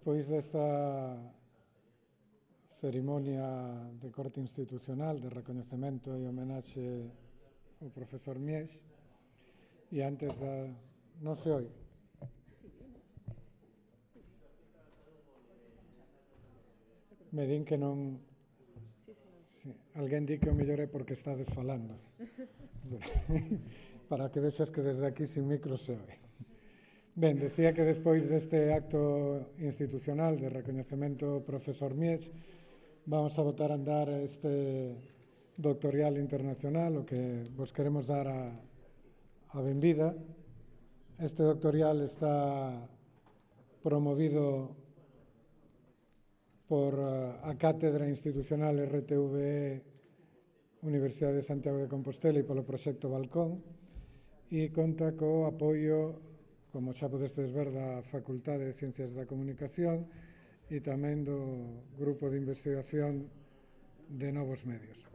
Despois desta cerimonia de corte institucional de recoñecemento e homenaxe ao profesor Mies, e antes da... non se oi? Me din que non... Sí. Alguén di que o mellor é porque estades falando. Para que vexas que desde aquí sin micro se oi. Ben, decía que despois deste acto institucional de recoñecemento ao profesor Mies, vamos a botar a andar este doctorial internacional, o que vos queremos dar a benvida. Este doctorial está promovido por a Cátedra Institucional RTVE Universidade de Santiago de Compostela e polo proxecto Balcón, e conta co apoio, como xa podestes ver, da Facultade de Ciencias da Comunicación e tamén do Grupo de Investigación de Novos Medios.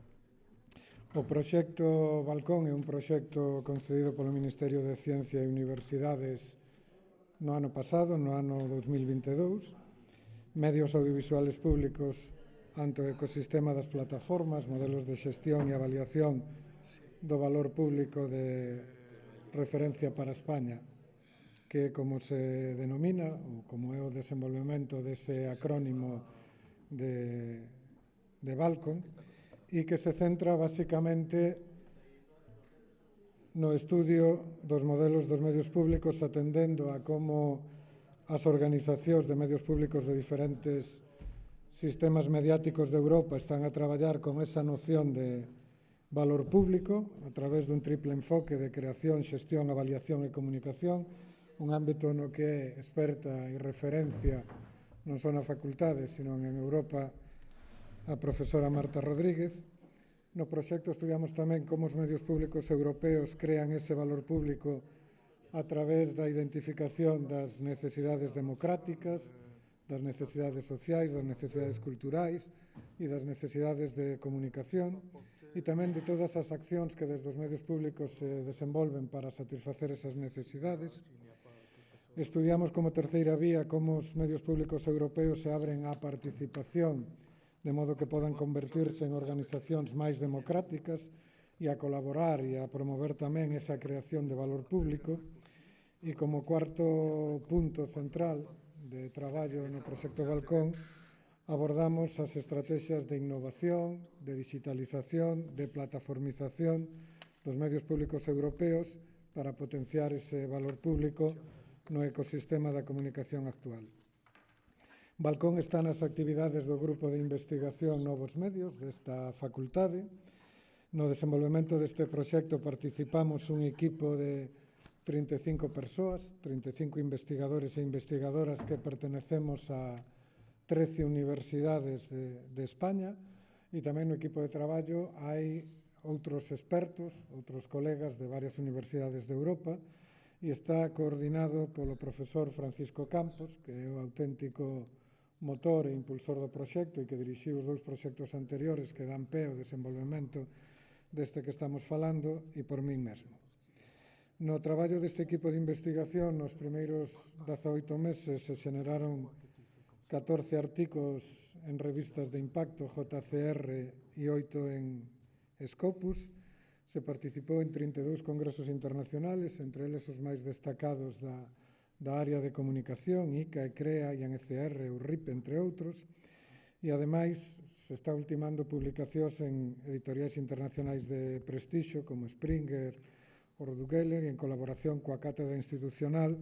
O proxecto Balcón é un proxecto concedido polo Ministerio de Ciencia e Universidades no ano pasado, no ano 2022, medios audiovisuales públicos ante o ecosistema das plataformas, modelos de xestión e avaliación do valor público de referencia para España, que como se denomina, ou como é o desenvolvemento dese acrónimo de Balcón, e que se centra basicamente no estudio dos modelos dos medios públicos, atendendo a como as organizacións de medios públicos de diferentes sistemas mediáticos de Europa están a traballar con esa noción de valor público a través dun triple enfoque de creación, xestión, avaliación e comunicación, un ámbito no que é experta e referencia non só na facultade, sino en Europa a profesora Marta Rodríguez. No proxecto estudiamos tamén como os medios públicos europeos crean ese valor público a través da identificación das necesidades democráticas, das necesidades sociais, das necesidades culturais e das necesidades de comunicación, e tamén de todas as accións que desde os medios públicos se desenvolven para satisfacer esas necesidades. Estudiamos como terceira vía como os medios públicos europeos se abren á participación, de modo que podan convertirse en organizacións máis democráticas e a colaborar e a promover tamén esa creación de valor público. E como cuarto punto central de traballo no proxecto Balcón, abordamos as estrategias de innovación, de digitalización, de plataformización dos medios públicos europeos para potenciar ese valor público no ecosistema da comunicación actual. Balcón está nas actividades do Grupo de Investigación Novos Medios desta facultade. No desenvolvemento deste proxecto participamos un equipo de 35 persoas, 35 investigadores e investigadoras que pertenecemos a 13 universidades de España, e tamén no equipo de traballo hai outros expertos, outros colegas de varias universidades de Europa, e está coordinado polo profesor Francisco Campos, que é o auténtico motor e impulsor do proxecto e que dirixiu os dous proxectos anteriores que dan pé ao desenvolvemento deste que estamos falando, e por min mesmo. No traballo deste equipo de investigación, nos primeiros 18 meses se xeneraron 14 artigos en revistas de impacto JCR e 8 en Scopus. Se participou en 32 congresos internacionales, entre eles os máis destacados da área de comunicación, ICA, CREA, INCR, URRIP, entre outros, e ademais se está ultimando publicacións en editoriais internacionais de prestixio como Springer ou Rudd Geller, e en colaboración coa Cátedra Institucional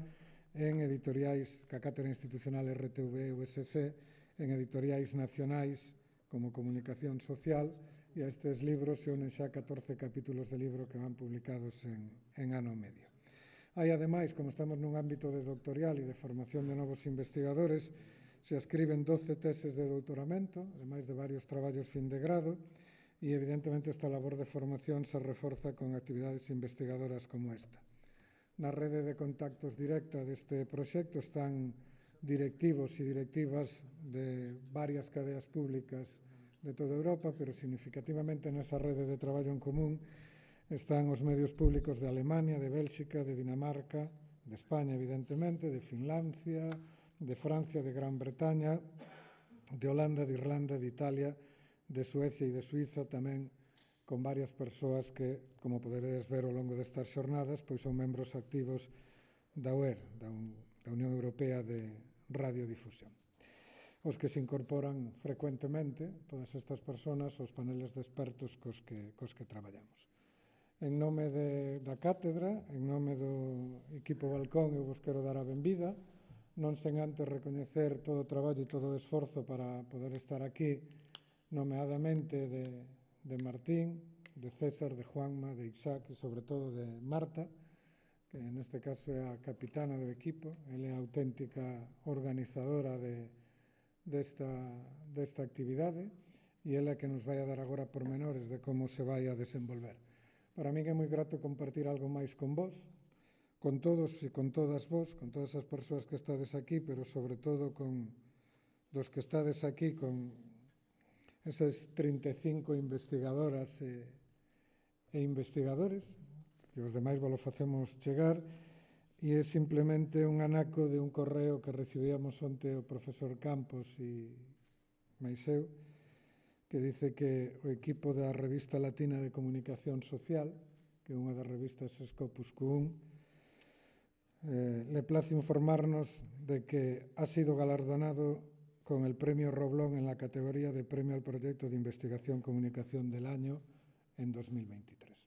en editoriais, ca Cátedra Institucional RTVE USC, en editoriais nacionais como Comunicación Social, e a estes libros se unen xa 14 capítulos de libro que van publicados en ano e medio. Hai, ademais, como estamos nun ámbito de doctorial e de formación de novos investigadores, se escriben 12 teses de doutoramento, ademais de varios traballos fin de grado, e evidentemente esta labor de formación se reforza con actividades investigadoras como esta. Na rede de contactos directa deste proxecto están directivos e directivas de varias cadeas públicas de toda Europa, pero significativamente nesa rede de traballo en común están os medios públicos de Alemania, de Bélxica, de Dinamarca, de España, evidentemente, de Finlandia, de Francia, de Gran Bretaña, de Holanda, de Irlanda, de Italia, de Suecia e de Suiza, tamén con varias persoas que, como poderedes ver ao longo destas xornadas, pois son membros activos da UER, da Unión Europea de Radiodifusión. Os que se incorporan frecuentemente, todas estas persoas, aos paneles de expertos cos que traballamos. En nome da cátedra, en nome do equipo Balcón, eu vos quero dar a benvida, non sen antes recoñecer todo o traballo e todo o esforzo para poder estar aquí, nomeadamente de Martín, de César, de Juanma, de Isaac e sobre todo de Marta, que neste caso é a capitana do equipo, ela é a auténtica organizadora desta actividade e ela é que nos vai a dar agora pormenores de como se vai a desenvolver. Para min é moi grato compartir algo máis con vos, con todos e con todas vos, con todas as persoas que estades aquí, pero sobre todo con dos que estades aquí, con esas 35 investigadoras e investigadores, que os demais vos lo facemos chegar, e é simplemente un anaco de un correo que recibíamos onte o profesor Campos e máis eu, que dice que o equipo da Revista Latina de Comunicación Social, que é unha das revistas Scopus Q1, le place informarnos de que ha sido galardonado con el premio Roblón en la categoría de Premio al Proyecto de Investigación Comunicación del Año en 2023.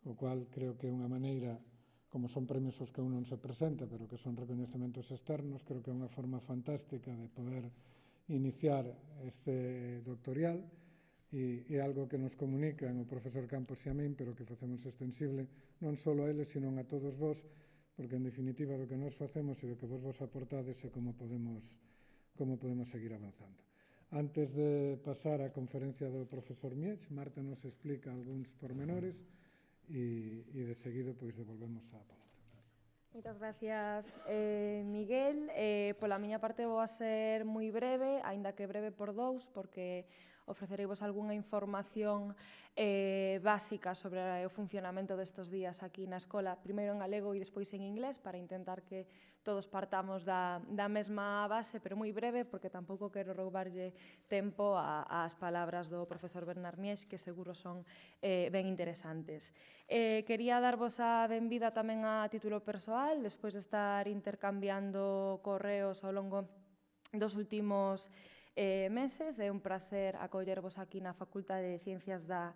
O cual creo que é unha maneira, como son premios aos que un non se presenta, pero que son recoñecementos externos, creo que é unha forma fantástica de poder iniciar este doctorial e é algo que nos comunican o profesor Campos e a min, pero que facemos extensible non só a eles, sino a todos vos, porque en definitiva do que nos facemos e do que vos aportades é como podemos seguir avanzando. Antes de pasar á conferencia do profesor Miech, Marta nos explica algúns pormenores e de seguido pois devolvemos a palabra. Moitas gracias, Miguel. Pola miña parte vou a ser moi breve, aínda que breve por dous, porque ofrecereivos algunha información básica sobre o funcionamento destes días aquí na escola, primeiro en galego e despois en inglés, para intentar que todos partamos da mesma base, pero moi breve, porque tampouco quero roubarlle tempo ás palabras do profesor Bernard Miech, que seguro son ben interesantes. Quería darvos a benvida tamén a título persoal, despois de estar intercambiando correos ao longo dos últimos meses. É un placer acollervos aquí na Facultade de Ciencias da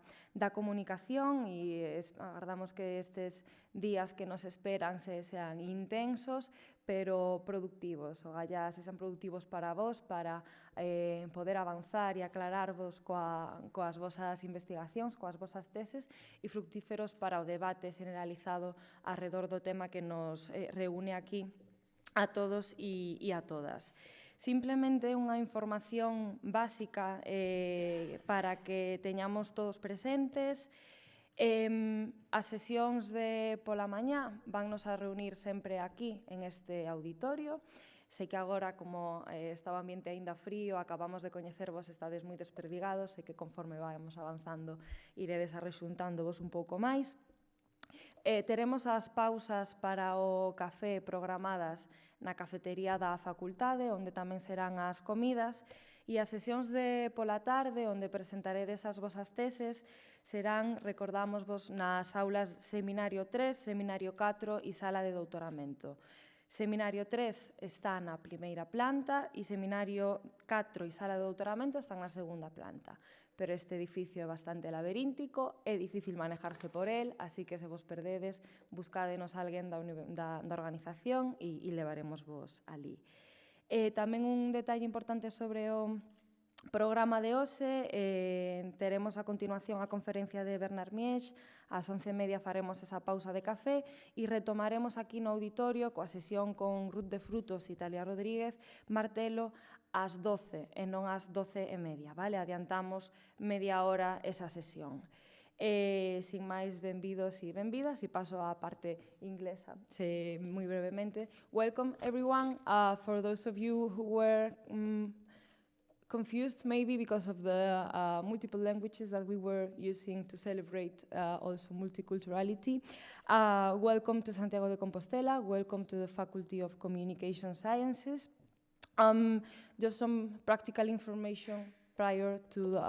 Comunicación e agardamos que estes días que nos esperan sean intensos, pero productivos. Ogallá se sean productivos para vos, para poder avanzar e aclararvos coas vosas investigacións, coas vosas teses, e fructíferos para o debate generalizado arredor do tema que nos reúne aquí a todos e a todas. Simplemente unha información básica para que teñamos todos presentes. As sesións de pola mañá vannos a reunir sempre aquí, en este auditorio. Sei que agora, como está o ambiente aínda frío, acabamos de coñecervos, estades moi desperdigados, e que conforme vamos avanzando iredes arrexuntándovos un pouco máis. Teremos as pausas para o café programadas na cafetería da facultade, onde tamén serán as comidas, e as sesións de pola tarde, onde presentaredes as vosas teses, serán, recordámosvos, nas aulas Seminario 3, Seminario 4 e Sala de Doutoramento. Seminario 3 está na primeira planta e Seminario 4 e Sala de Doutoramento están na segunda planta. Pero este edificio é bastante laberíntico, é difícil manejarse por el, así que se vos perdedes, buscádenos a alguén da organización e levaremos vos ali. Tamén un detalle importante sobre o programa de hoxe, teremos a continuación a conferencia de Bernard Miech, ás 11:30 faremos esa pausa de café e retomaremos aquí no auditorio coa sesión con Ruth de Frutos e Italia Rodríguez Martelo ás 12 e non ás 12:30, vale? Adiantamos media hora esa sesión. Sin máis, benvidos e benvidas, e paso á parte inglesa, moi brevemente. Welcome everyone. For those of you who were confused maybe because of the multiple languages that we were using to celebrate also multiculturality. Welcome to Santiago de Compostela, welcome to the Faculty of Communication Sciences. Just some practical information prior to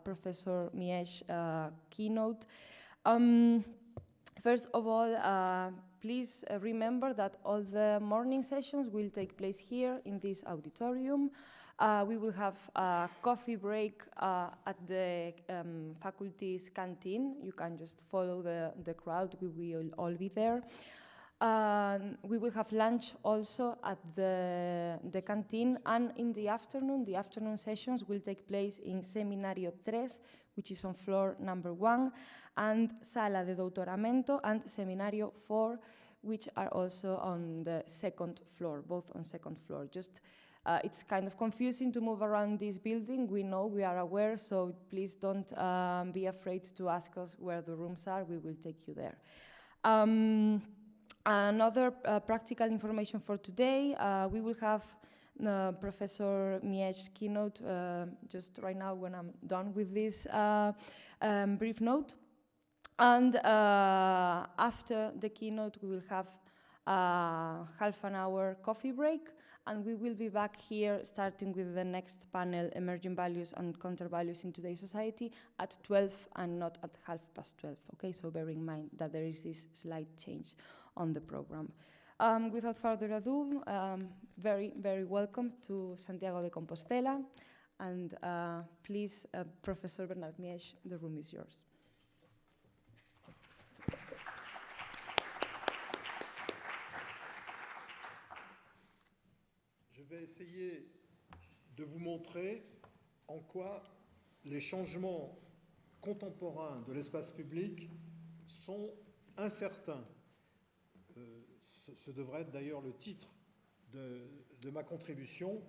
Professor Miech's keynote. First of all, please remember that all the morning sessions will take place here in this auditorium. We will have a coffee break at the faculty's canteen. You can just follow the crowd. We will all be there. We will have lunch also at the canteen, and in the afternoon sessions will take place in Seminario 3, which is on floor number 1, and Sala de Doutoramento and Seminario 4, which are also on the second floor, both on second floor. Just it's kind of confusing to move around this building. We know, we are aware, so please don't be afraid to ask us where the rooms are. We will take you there. Another practical information for today, we will have Professor Miech's keynote just right now when I'm done with this brief note. And after the keynote, we will have a half an hour coffee break, and we will be back here starting with the next panel, Emerging Values and Counter-Values in Today's Society, at 12 and not at 12:30, okay? So bear in mind that there is this slight change on the program. Without further ado, very, very welcome to Santiago de Compostela. And please, Professor Bernat Miech, the room is yours. Je vais essayer de vous montrer en quoi les changements contemporains de l'espace public sont incertains. Ce devrait être d'ailleurs le titre de ma contribution,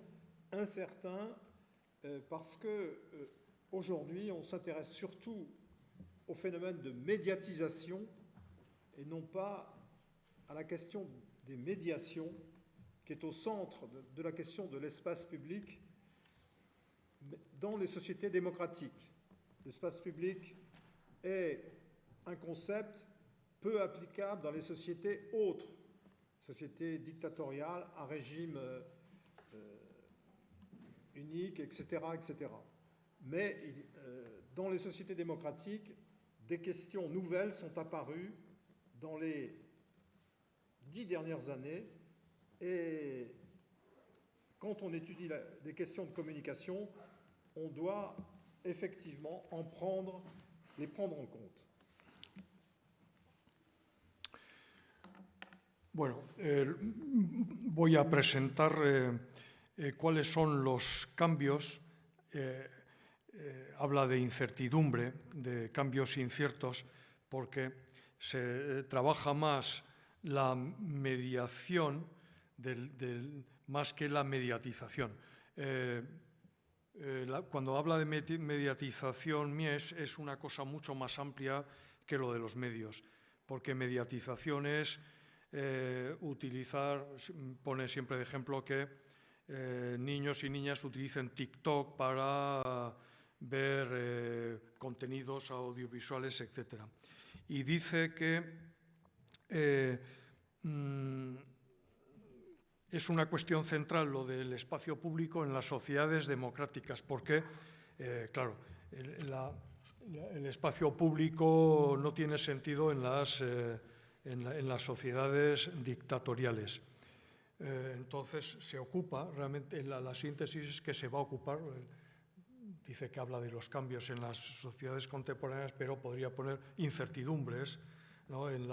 incertain, parce que aujourd'hui on s'intéresse surtout au phénomène de médiatisation et non pas à la question des médiations, qui est au centre de la question de l'espace public dans les sociétés démocratiques. L'espace public est un concept peu applicable dans les sociétés autres, sociétés dictatoriales, à régime unique, etc., etc. Mais dans les sociétés démocratiques, des questions nouvelles sont apparues dans les 10 dernières années. Et quand on étudie des questions de communication, on doit effectivement les prendre en compte. Bueno, voy a presentar cuáles son los cambios. Habla de incertidumbre, de cambios inciertos, porque se trabaja más la mediación más que la mediatización. Cuando habla de mediatización, Mies es una cosa mucho más amplia que lo de los medios, porque mediatización es utilizar, pone siempre de ejemplo que niños y niñas utilicen TikTok para ver contenidos audiovisuales, etc. Y dice que es una cuestión central lo del espacio público en las sociedades democráticas, porque, claro, el espacio público no tiene sentido en las sociedades dictatoriales. Entonces, se ocupa, realmente, la síntesis es que se va a ocupar, dice que habla de los cambios en las sociedades contemporáneas, pero podría poner incertidumbres, ¿no?, en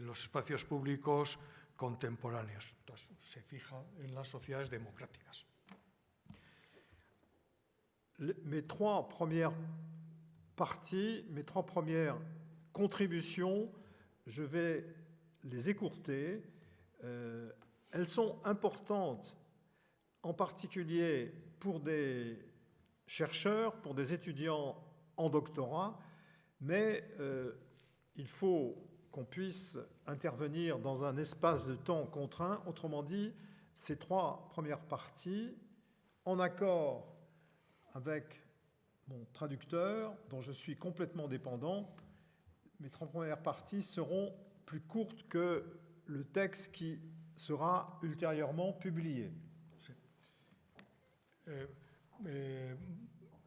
los espacios públicos contemporáneos. Entonces, se fija en las sociedades democráticas. Mes trois premières parties, mes trois premières contributions, je vais les écourter. Elles sont importantes, en particulier pour des chercheurs, pour des étudiants en doctorat, mais il faut qu'on puisse intervenir dans un espace de temps contraint. Autrement dit, ces trois premières parties, en accord avec mon traducteur, dont je suis complètement dépendant, mes trois premières parties seront plus courtes que le texte qui sera ultérieurement publié.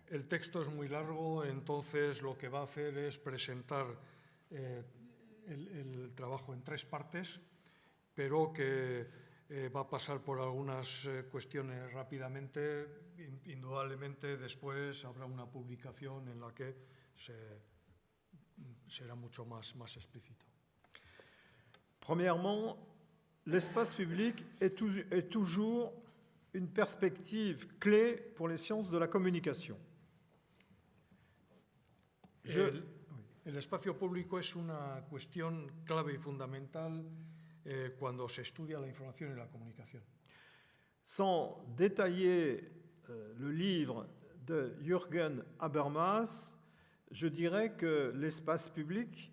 El texto es muy largo, entonces lo que va a hacer es presentar el trabajo en 3 partes, pero que va a pasar por algunas cuestiones rápidamente. Indudablemente después habrá una publicación en la que será mucho más explícito. Premièrement, l'espace public est toujours une perspective clé pour les sciences de la communication. El espacio público es una cuestión clave y fundamental cuando se estudia la información y la comunicación. Sans détailler le livre de Jürgen Habermas, je dirais que l'espace public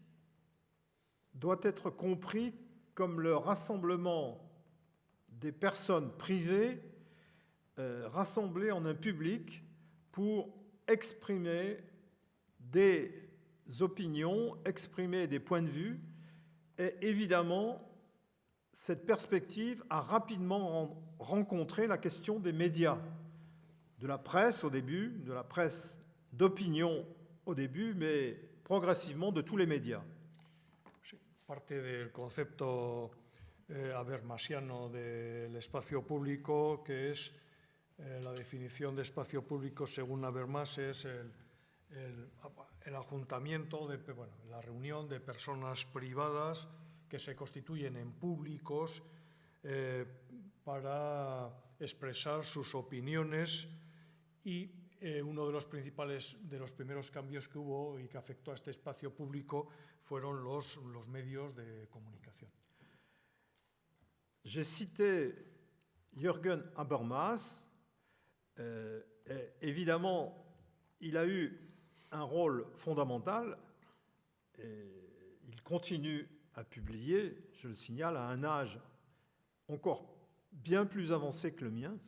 doit être compris comme le rassemblement des personnes privées rassemblées en un public pour exprimer des opinions, exprimer des points de vue. Et évidemment, cette perspective a rapidement rencontré la question des médias, de la presse au début, de la presse d'opinion au début, mais progressivement de tous les médias. Sí, parte del concepto habermasiano del espacio público, que es la definición de espacio público según Habermas, es el ajuntamiento, la reunión de personas privadas que se constituyen en públicos para expresar sus opiniones, y uno de los primeros cambios que hubo y que afectó a este espacio público fueron los medios de comunicación. J'ai cité Jürgen Habermas. Évidemment, il a eu un rôle fondamental et il continue à publier, je le signale, à un âge encore bien plus avancé que le mien.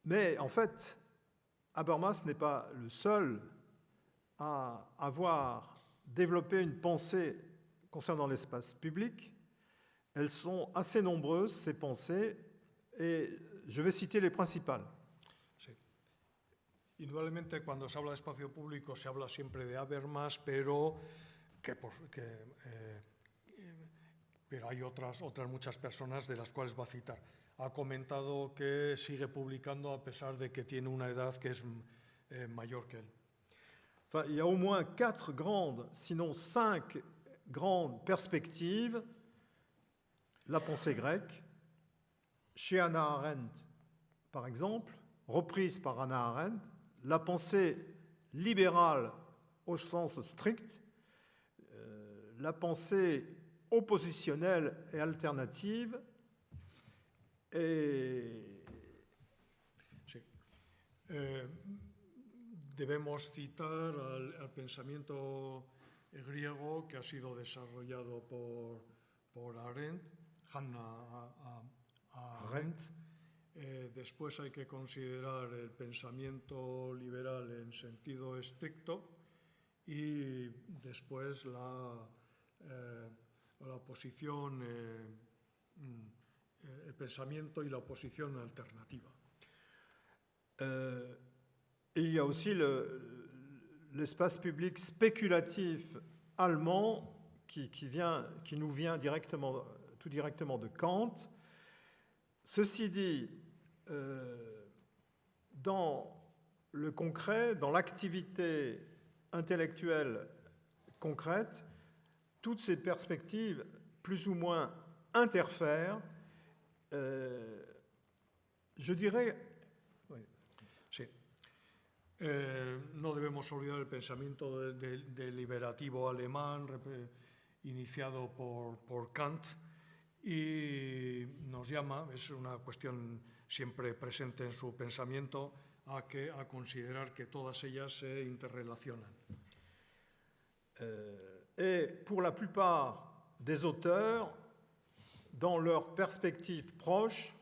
Mais en fait, Habermas n'est pas le seul à avoir développé une pensée concernant l'espace public. Elles sont assez nombreuses, ces pensées, et je vais citer les principales. Sí. Indudablemente, cuando se habla de espacio público se habla siempre de Habermas, pero hay otras muchas personas de las cuales va a citar. Ha comentado que sigue publicando a pesar de que tiene una edad que es mayor que él. Enfin, il y a au moins 4 grandes, sinon 5 grandes perspectives. La pensée grecque, chez Hannah Arendt, par exemple, reprise par Hannah Arendt, la pensée libérale au sens strict, la pensée oppositionnelle et alternative, et... Sí. Debemos citar al pensamiento griego que ha sido desarrollado por Arendt, Hannah Arendt. Después hay que considerar el pensamiento liberal en sentido estricto y después la posición, el pensamiento y la posición alternativa. Il y a aussi l'espace public spéculatif allemand qui nous vient tout directement de Kant. Ceci dit, dans le concret, dans l'activité intellectuelle concrète, toutes ces perspectives plus ou moins interfèrent. Je dirais... Oui. Sí. No debemos olvidar el pensamiento deliberativo alemán iniciado por Kant, y nos llama, es una cuestión siempre presente en su pensamiento, a considerar que todas ellas se interrelacionan. Et pour la plupart des auteurs, dans leur perspective proche,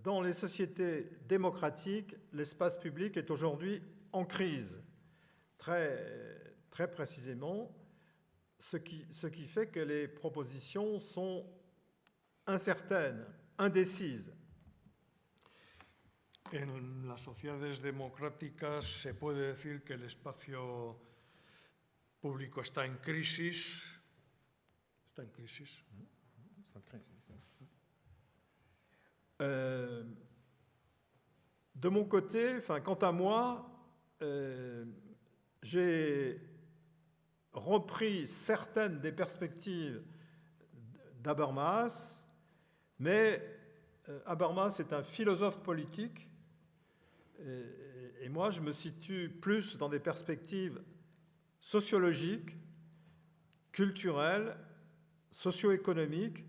dans les sociétés démocratiques, l'espace public est aujourd'hui en crise. Très, très précisément, ce qui fait que les propositions sont incertaines, indécises. En las sociedades democráticas se puede decir que el espacio público está en crisis. Está en crisis. De mon côté, quant à moi, j'ai repris certaines des perspectives d'Habermas, mais Habermas est un philosophe politique et moi je me situe plus dans des perspectives sociologiques, culturelles, socio-économiques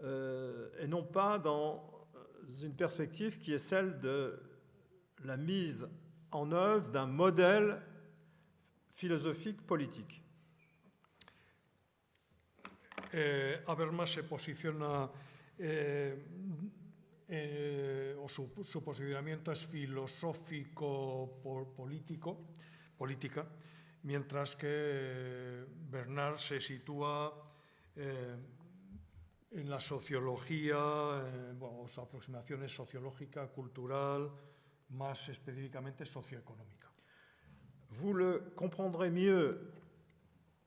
et non pas dans une perspective qui est celle de la mise en œuvre d'un modèle philosophique politique. Habermas se posiciona, o su posicionamiento es filosófico-política, mientras que Bernard se sitúa en la sociología, su aproximación es sociológica, cultural, más específicamente socioeconómica. Vous le comprendrez mieux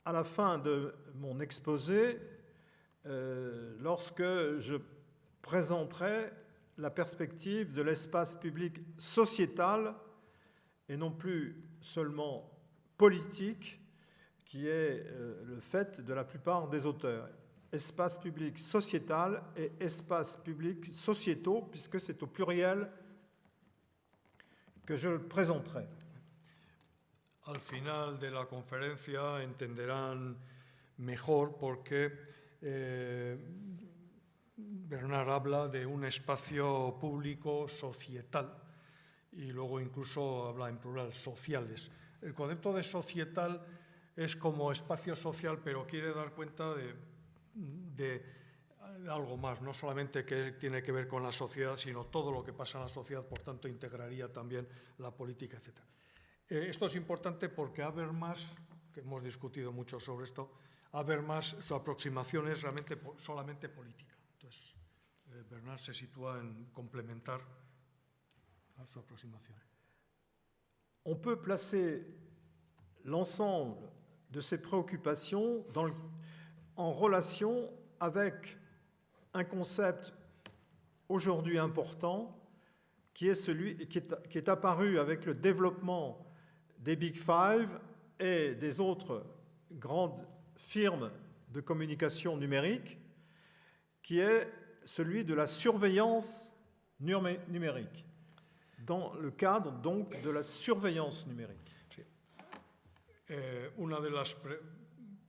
à la fin de mon exposé lorsque je présenterai la perspective de l'espace public sociétal et non plus seulement politique, qui est le fait de la plupart des auteurs. Espace public sociétal et espace public sociétaux, puisque c'est au pluriel que je le présenterai. Al final de la conferencia entenderán mejor porque Bernard habla de un espacio público societal y luego incluso habla en plural, sociales. El concepto de societal es como espacio social, pero quiere dar cuenta de algo más, no solamente que tiene que ver con la sociedad, sino todo lo que pasa en la sociedad, por tanto integraría también la política, etc. Esto es importante porque Habermas, que hemos discutido mucho sobre esto, Habermas, su aproximación es realmente solamente política. Entonces, Bernard se sitúa en complementar a su aproximación. On peut placer l'ensemble de ces préoccupations en relation avec un concept aujourd'hui important qui est apparu avec le développement des Big Five et des autres grandes firmes de communication numérique, qui est celui de la surveillance numérique, dans le cadre donc de la surveillance numérique. Sí. Una de las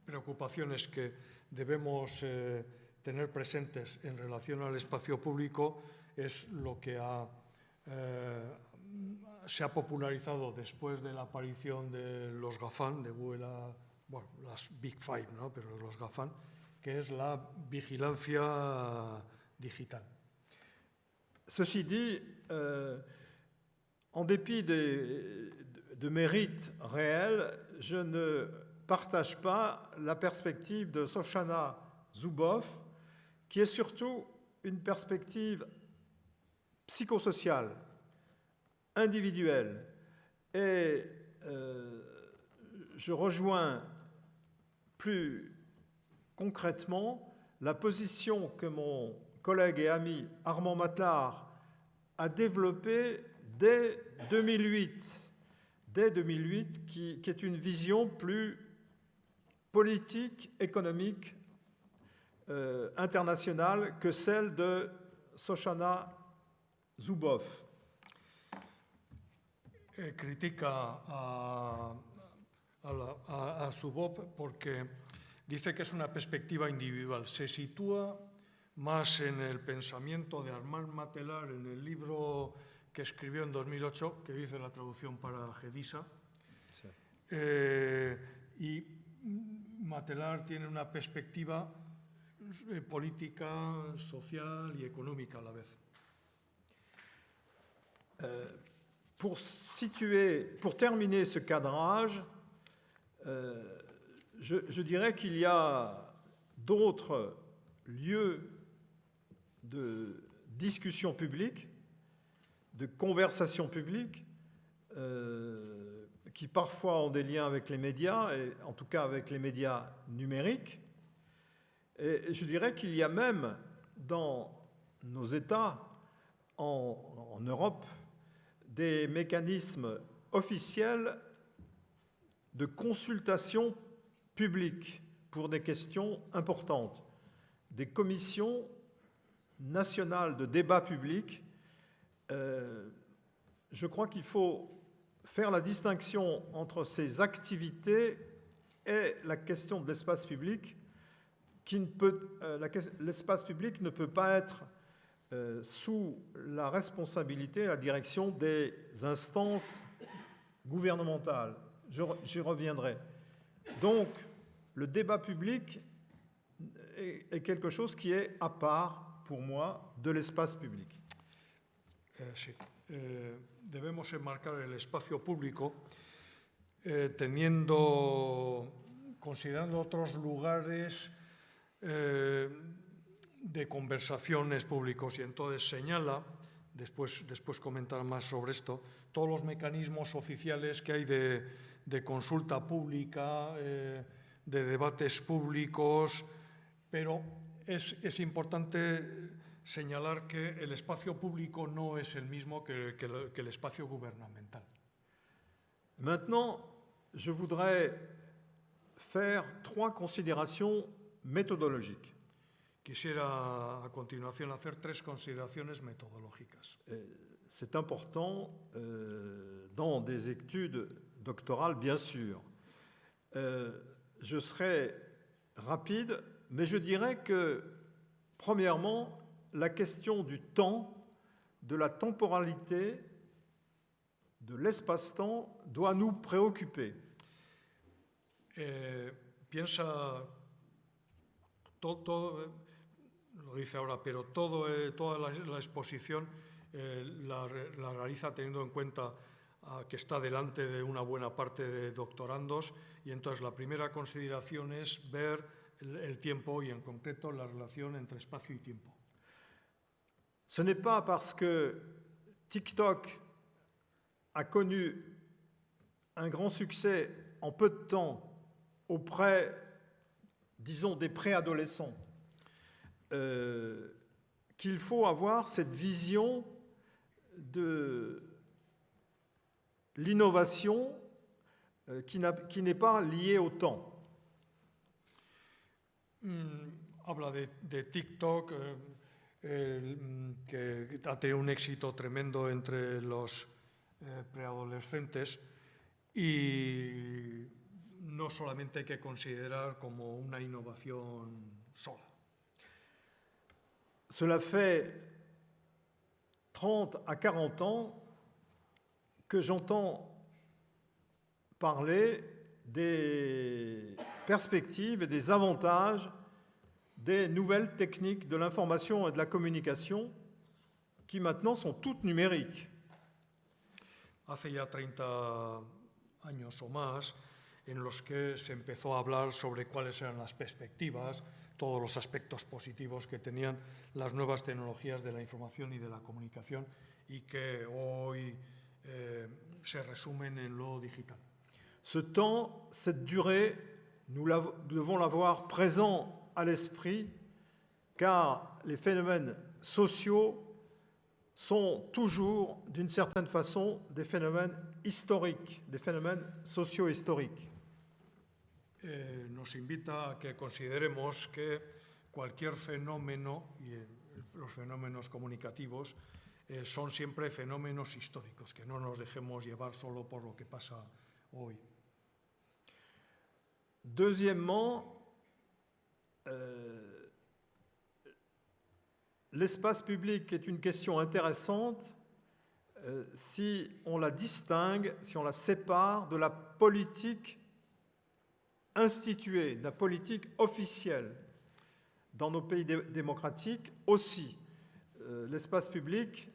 preocupaciones que debemos tener presentes en relación al espacio público es lo que se ha popularizado después de la aparición de los GAFAM, de Google, las Big Five, ¿no? Pero los GAFAM, que es la vigilancia digital. Ceci dit, en dépit de mérites réels, je ne partage pas la perspective de Shoshana Zuboff, qui est surtout une perspective psychosociale, individuelle. Et je rejoins plus concrètement la position que mon collègue et ami Armand Matlar a développée dès 2008, qui est une vision plus politique, économique, internationale que celle de Shoshana Zuboff. Critica a Zuboff porque dice que es una perspectiva individual. Se sitúa más en el pensamiento de Armand Matlar en el libro que escribió en 2008, que hice la traducción para Gedisa. Sí. Y Matlar tiene una perspectiva política, social y económica a la vez. Pour terminer ce cadrage, je dirais qu'il y a d'autres lieux de discussion publique, de conversation publique qui parfois ont des liens avec les médias, et en tout cas avec les médias numériques. Et je dirais qu'il y a même dans nos États, en Europe, des mécanismes officiels de consultation publique pour des questions importantes, des commissions nationales de débat public. Je crois qu'il faut faire la distinction entre ces activités et la question de l'espace public. L'espace public ne peut pas être sous la responsabilité et la direction des instances gouvernementales. J'y reviendrai. Donc, le débat public est quelque chose qui est à part, pour moi, de l'espace public. Sí. Debemos enmarcar el espacio público considerando otros lugares de conversaciones públicos, y entonces señala, después comentar más sobre esto, todos los mecanismos oficiales que hay de consulta pública, de debates públicos, pero es importante señalar que el espacio público no es el mismo que el espacio gubernamental. Maintenant, je voudrais faire 3 considérations méthodologiques. Quisiera a continuación hacer 3 consideraciones metodológicas. C'est important dans des études doctorales, bien sûr. Je serai rapide, mais je dirais que, premièrement, la question du temps, de la temporalité, de l'espace-temps doit nous préoccuper. Piensa, lo dice ahora, pero toda la exposición la realiza teniendo en cuenta que está delante de una buena parte de doctorandos, y entonces la primera consideración es ver el tiempo y en concreto la relación entre espacio y tiempo. Ce n'est pas parce que TikTok a connu un grand succès en peu de temps auprès, disons, des préadolescents qu'il faut avoir cette vision de l'innovation qui n'est pas liée au temps. Habla de TikTok, que ha tenido un éxito tremendo entre los preadolescentes, y no solamente hay que considerar como una innovación sola. Cela fait 30 à 40 ans que j'entends parler des perspectives et des avantages des nouvelles techniques de l'information et de la communication qui maintenant sont toutes numériques. Hace ya 30 años o más en los que se empezó a hablar sobre cuáles eran las perspectivas, todos los aspectos positivos que tenían las nuevas tecnologías de la información y de la comunicación, y que hoy se resumen en lo digital. Ce temps, cette durée, nous devons l'avoir présent à l'esprit, car les phénomènes sociaux sont toujours, d'une certaine façon, des phénomènes historiques, des phénomènes socio-historiques. Nos invita a que consideremos que cualquier fenómeno, y los fenómenos comunicativos, son siempre fenómenos históricos, que no nos dejemos llevar solo por lo que pasa hoy. Deuxièmement, l'espace public est une question intéressante si on la distingue, si on la sépare de la politique instituée, de la politique officielle. Dans nos pays démocratiques aussi, l'espace public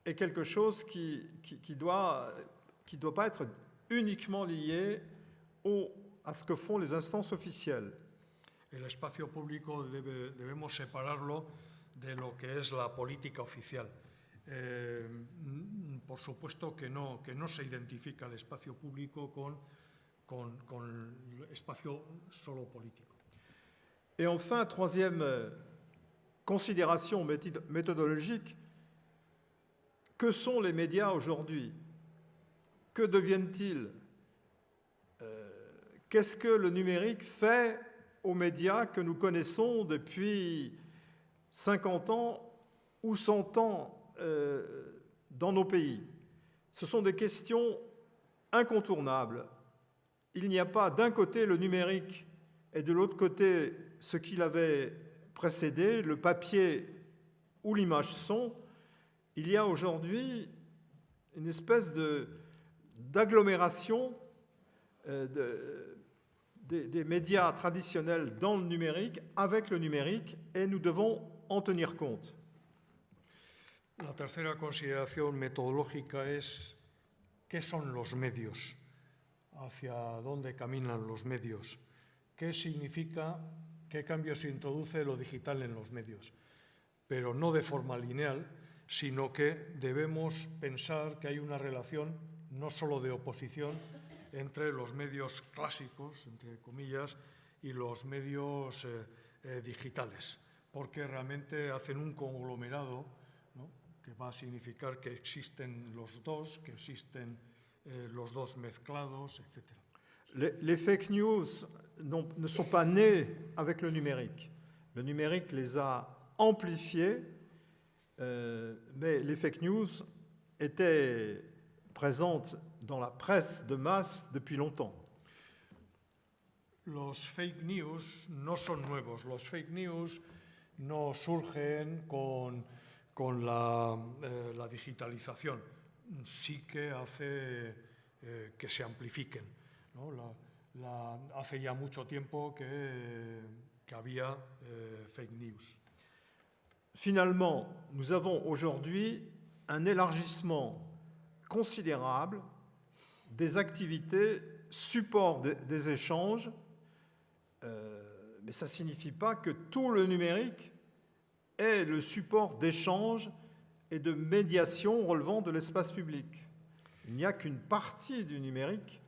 est quelque chose qui doit pas être uniquement lié à ce que font les instances officielles. El espacio público debemos separarlo de lo que es la política oficial. por supuesto que no se identifica el espacio público con el espacio solo político. Et enfin, troisième considération méthodologique, que sont les médias aujourd'hui? Que deviennent-ils? Qu'est-ce que le numérique fait aux médias que nous connaissons depuis 50 ans ou 100 ans dans nos pays? Ce sont des questions incontournables. Il n'y a pas d'un côté le numérique et de l'autre côté ce qui l'avait précédé, le papier ou l'image son. Il y a aujourd'hui une espèce d'agglomération des médias traditionnels dans le numérique, avec le numérique, et nous devons en tenir compte. La tercera consideración metodológica es qué son los medios, hacia dónde caminan los medios, qué significa, qué cambios introduce lo digital en los medios, pero no de forma lineal, sino que debemos pensar que hay una relación no solo de oposición entre los medios clásicos, entre comillas, y los medios digitales, porque realmente hacen un conglomerado, ¿no?, que va a significar que existen los dos, que existen los dos mezclados, etc. Les fake news ne sont pas nées avec le numérique. Le numérique les a amplifiées, mais les fake news étaient présentes dans la presse de masse depuis longtemps. Los fake news no son nuevos. Los fake news no surgen con la digitalización. Sí que hace que se amplifiquen, ¿no? Hace ya mucho tiempo que había fake news. Finalement, nous avons aujourd'hui un élargissement considérable des activités support des échanges, mais ça ne signifie pas que tout le numérique est le support d'échange et de médiation relevant de l'espace public. Il n'y a qu'une partie du numérique,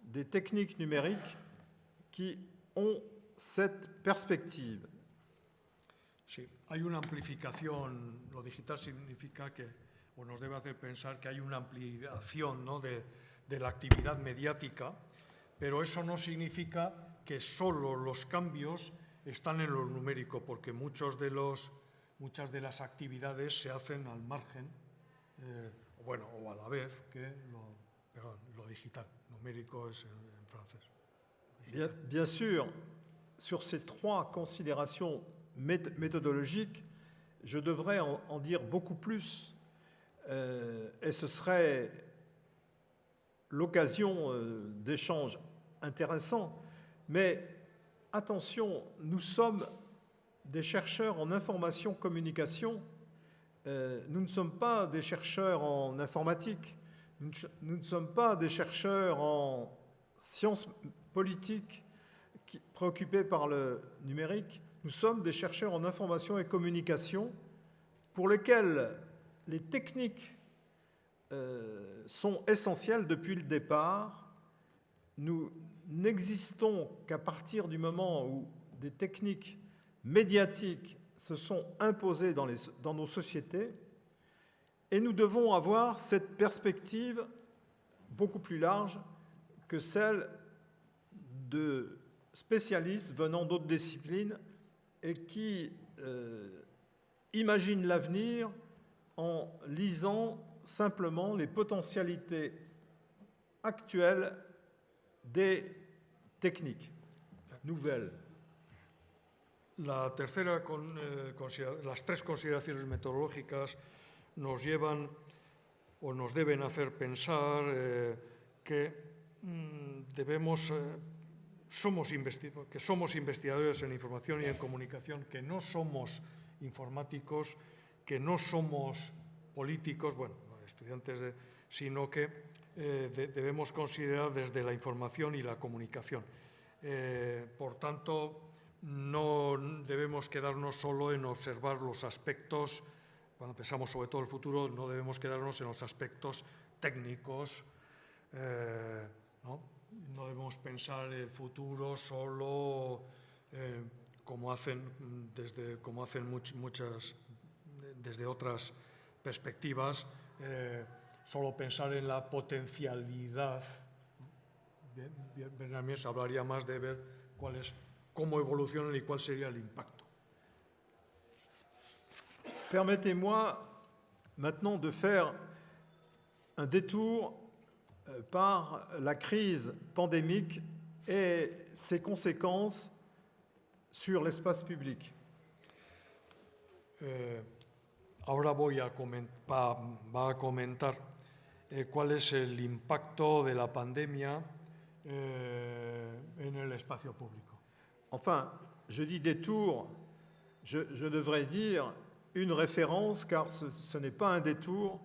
des techniques numériques, qui ont cette perspective. Sí, hay una amplificación. Lo digital significa que, o nos debe hacer pensar que hay una ampliación, ¿no?, de la actividad mediática, pero eso no significa que solo los cambios están en lo numérico, porque muchas de las actividades se hacen al margen, o a la vez que lo digital. Numérico es en francés. Bien sûr, sur ces trois considérations méthodologiques, je devrais en dire beaucoup plus, et ce serait l'occasion d'échanges intéressants. Mais attention, nous sommes des chercheurs en information-communication. Nous ne sommes pas des chercheurs en informatique. Nous ne sommes pas des chercheurs en sciences politiques préoccupés par le numérique. Nous sommes des chercheurs en information et communication pour lesquels les techniques sont essentielles depuis le départ. Nous n'existons qu'à partir du moment où des techniques médiatiques se sont imposées dans nos sociétés, et nous devons avoir cette perspective beaucoup plus large que celle de spécialistes venant d'autres disciplines et qui imaginent l'avenir en lisant simplement les potentialités actuelles des techniques nouvelles. Las tres consideraciones metodológicas nos llevan o nos deben hacer pensar que somos investigadores en información y en comunicación, que no somos informáticos, que no somos políticos, estudiantes, sino que debemos considerar desde la información y la comunicación. Por tanto, no debemos quedarnos solo en observar los aspectos, cuando pensamos sobre todo el futuro, no debemos quedarnos en los aspectos técnicos, ¿no? No debemos pensar el futuro solo como hacen muchas desde otras perspectivas, solo pensar en la potencialidad. Bernard Miers hablaría más de ver cómo evolucionan y cuál sería el impacto. Permettez-moi maintenant de faire un détour par la crise pandémique et ses conséquences sur l'espace public. Ahora va a comentar cuál es el impacto de la pandemia en el espacio público. Enfin, je dis détour, je devrais dire une référence, car ce n'est pas un détour.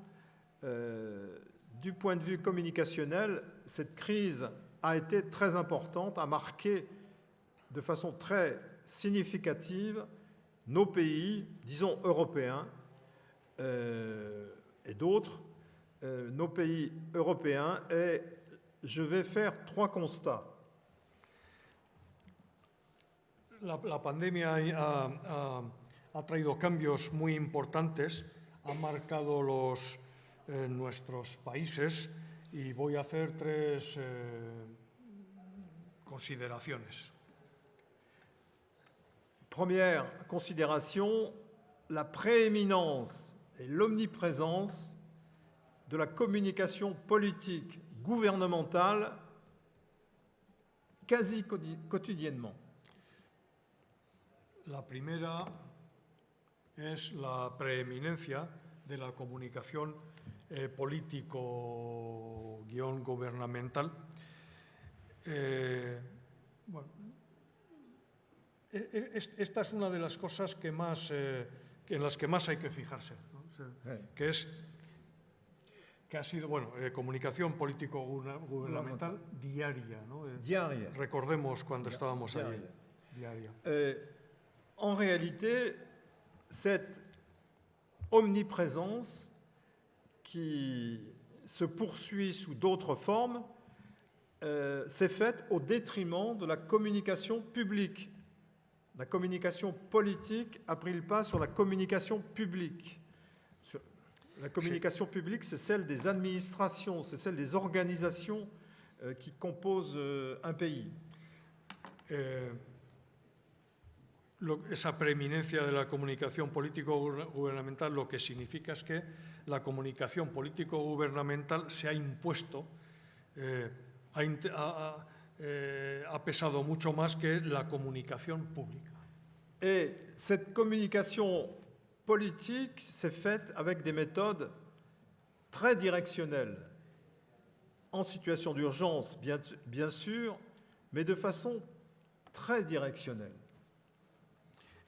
Du point de vue communicationnel, cette crise a été très importante, a marqué de façon très significative nos pays, disons européens, et d'autres, nos pays européens, et je vais faire 3 constats. La pandemia ha traído cambios muy importantes, ha marcado nuestros países, y voy a hacer 3 consideraciones. Première considération, la prééminence et l'omniprésence de la communication politique gouvernementale quasi quotidiennement. La primera es la preeminencia de la comunicación político-gubernamental. Bueno, esta es una de las cosas en las que más hay que fijarse, ¿no? O sea, que ha sido, comunicación político-gubernamental diaria, ¿no? Diaria. Recordemos cuando estábamos ahí. Diaria. En réalité, cette omniprésence qui se poursuit sous d'autres formes s'est faite au détriment de la communication publique. La communication politique a pris le pas sur la communication publique. La communication publique, c'est celle des administrations, c'est celle des organisations qui composent un pays. Esa preeminencia de la comunicación político-gubernamental lo que significa es que la comunicación político-gubernamental se ha impuesto, ha pesado mucho más que la comunicación pública. Et cette communication politique s'est faite avec des méthodes très directionnelles, en situation d'urgence bien sûr, mais de façon très directionnelle.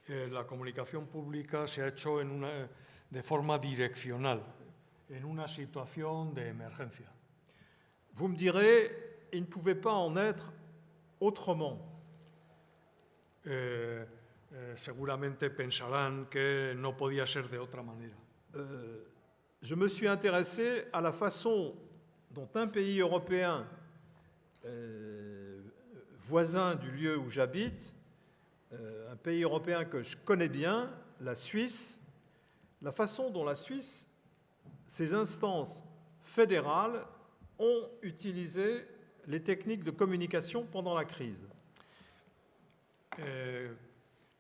La comunicación pública se ha hecho de forma direccional, en una situación de emergencia. Vous me direz, il ne pouvait pas en être autrement. Seguramente pensarán que no podía ser de otra manera. Je me suis intéressé à la façon dont un pays européen voisin du lieu où j'habite, un pays européen que je connais bien, la Suisse, la façon dont la Suisse, ses instances fédérales ont utilisé les techniques de communication pendant la crise.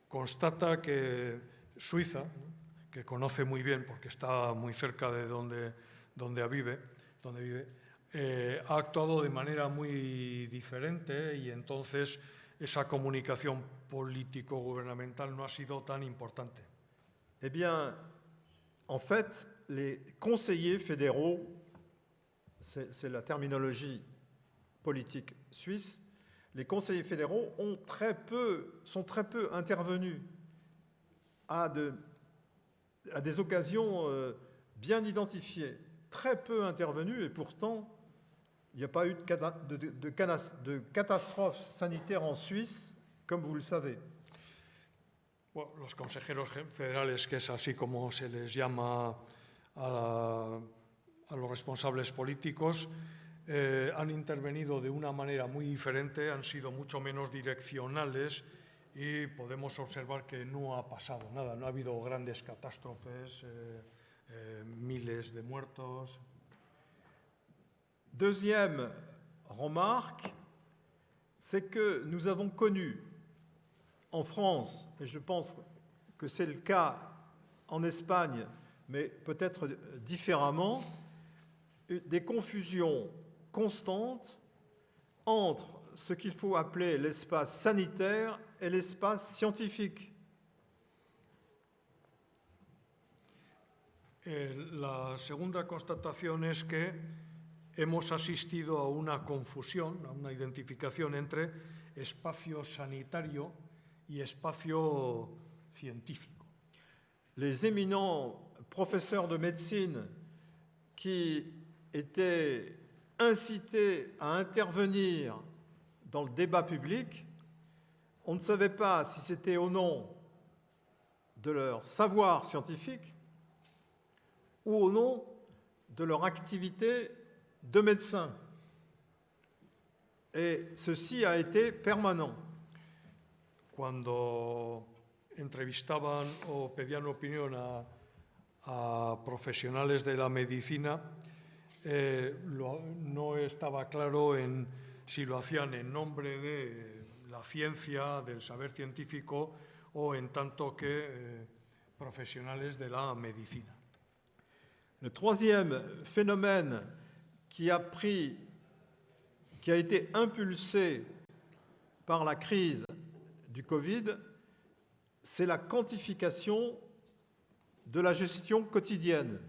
Constata que Suiza, que conoce muy bien porque está muy cerca de donde vive, ha actuado de manera muy diferente, y entonces esa comunicación político-gubernamental no ha sido tan importante. Eh bien, en fait, les conseillers fédéraux, c'est la terminologie politique suisse, les conseillers fédéraux sont très peu intervenus à des occasions bien identifiées, très peu intervenus, et pourtant, il n'y a pas eu de catastrophe sanitaire en Suisse, comme vous le savez. Bueno, los consejeros federales, que es así como se les llama a los responsables políticos, han intervenido de una manera muy diferente, han sido mucho menos direccionales y podemos observar que no ha pasado nada, no ha habido grandes catástrofes, miles de muertos. Deuxième remarque, c'est que nous avons connu en France, et je pense que c'est le cas en Espagne, mais peut-être différemment, des confusions constantes entre ce qu'il faut appeler l'espace sanitaire et l'espace scientifique. La segunda constatación es que hemos asistido a una confusión, a una identificación entre espacio sanitario y espacio científico. Les éminents professeurs de médecine qui étaient incités à intervenir dans le débat public, on ne savait pas si c'était au nom de leur savoir scientifique ou au nom de leur activité de médecin. Et ceci a été permanent. Cuando entrevistaban o pedían opinión a profesionales de la medicina, no estaba claro en si lo hacían en nombre de la ciencia, del saber científico o en tanto que profesionales de la medicina. Le troisième phénomène qui a été impulsé par la crise du Covid, c'est la quantification de la gestion quotidienne.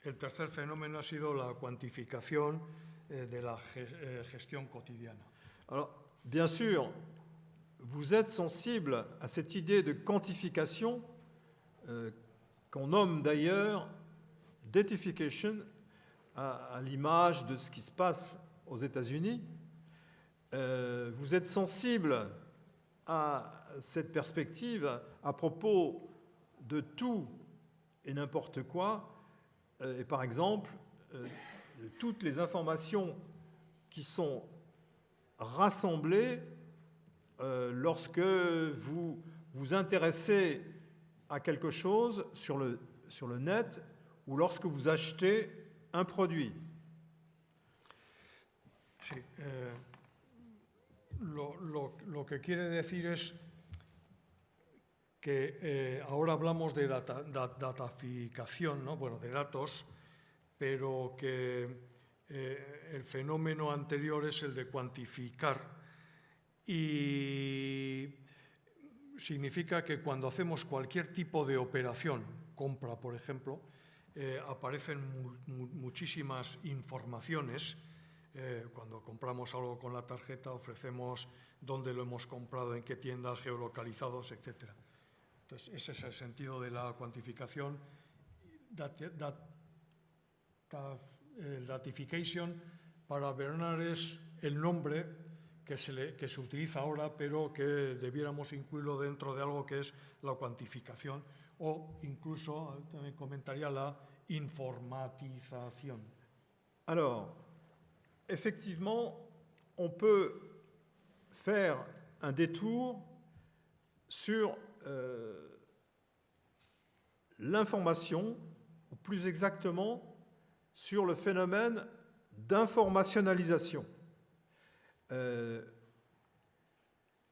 El tercer fenómeno ha sido la cuantificación de la gestión cotidiana. Alors, bien sûr, vous êtes sensible à cette idée de quantification qu'on nomme d'ailleurs datification à l'image de ce qui se passe aux États-Unis. Vous êtes sensible à cette perspective à propos de tout et n'importe quoi, et par exemple, toutes les informations qui sont rassemblées lorsque vous vous intéressez à quelque chose sur le net ou lorsque vous achetez un produit. Sí, lo que quiere decir es que ahora hablamos de dataficación, ¿no? Bueno, de datos, pero que el fenómeno anterior es el de cuantificar y significa que cuando hacemos cualquier tipo de operación, compra por ejemplo, aparecen muchísimas informaciones. Cuando compramos algo con la tarjeta ofrecemos dónde lo hemos comprado, en qué tienda, geolocalizados, etc. Entonces, ese es el sentido de la cuantificación. Datification para Bernard es el nombre que se utiliza ahora, pero que debiéramos incluirlo dentro de algo que es la cuantificación o incluso, también comentaría, la informatización. Alors, effectivement, on peut faire un détour sur l'information, ou plus exactement sur le phénomène d'informationnalisation.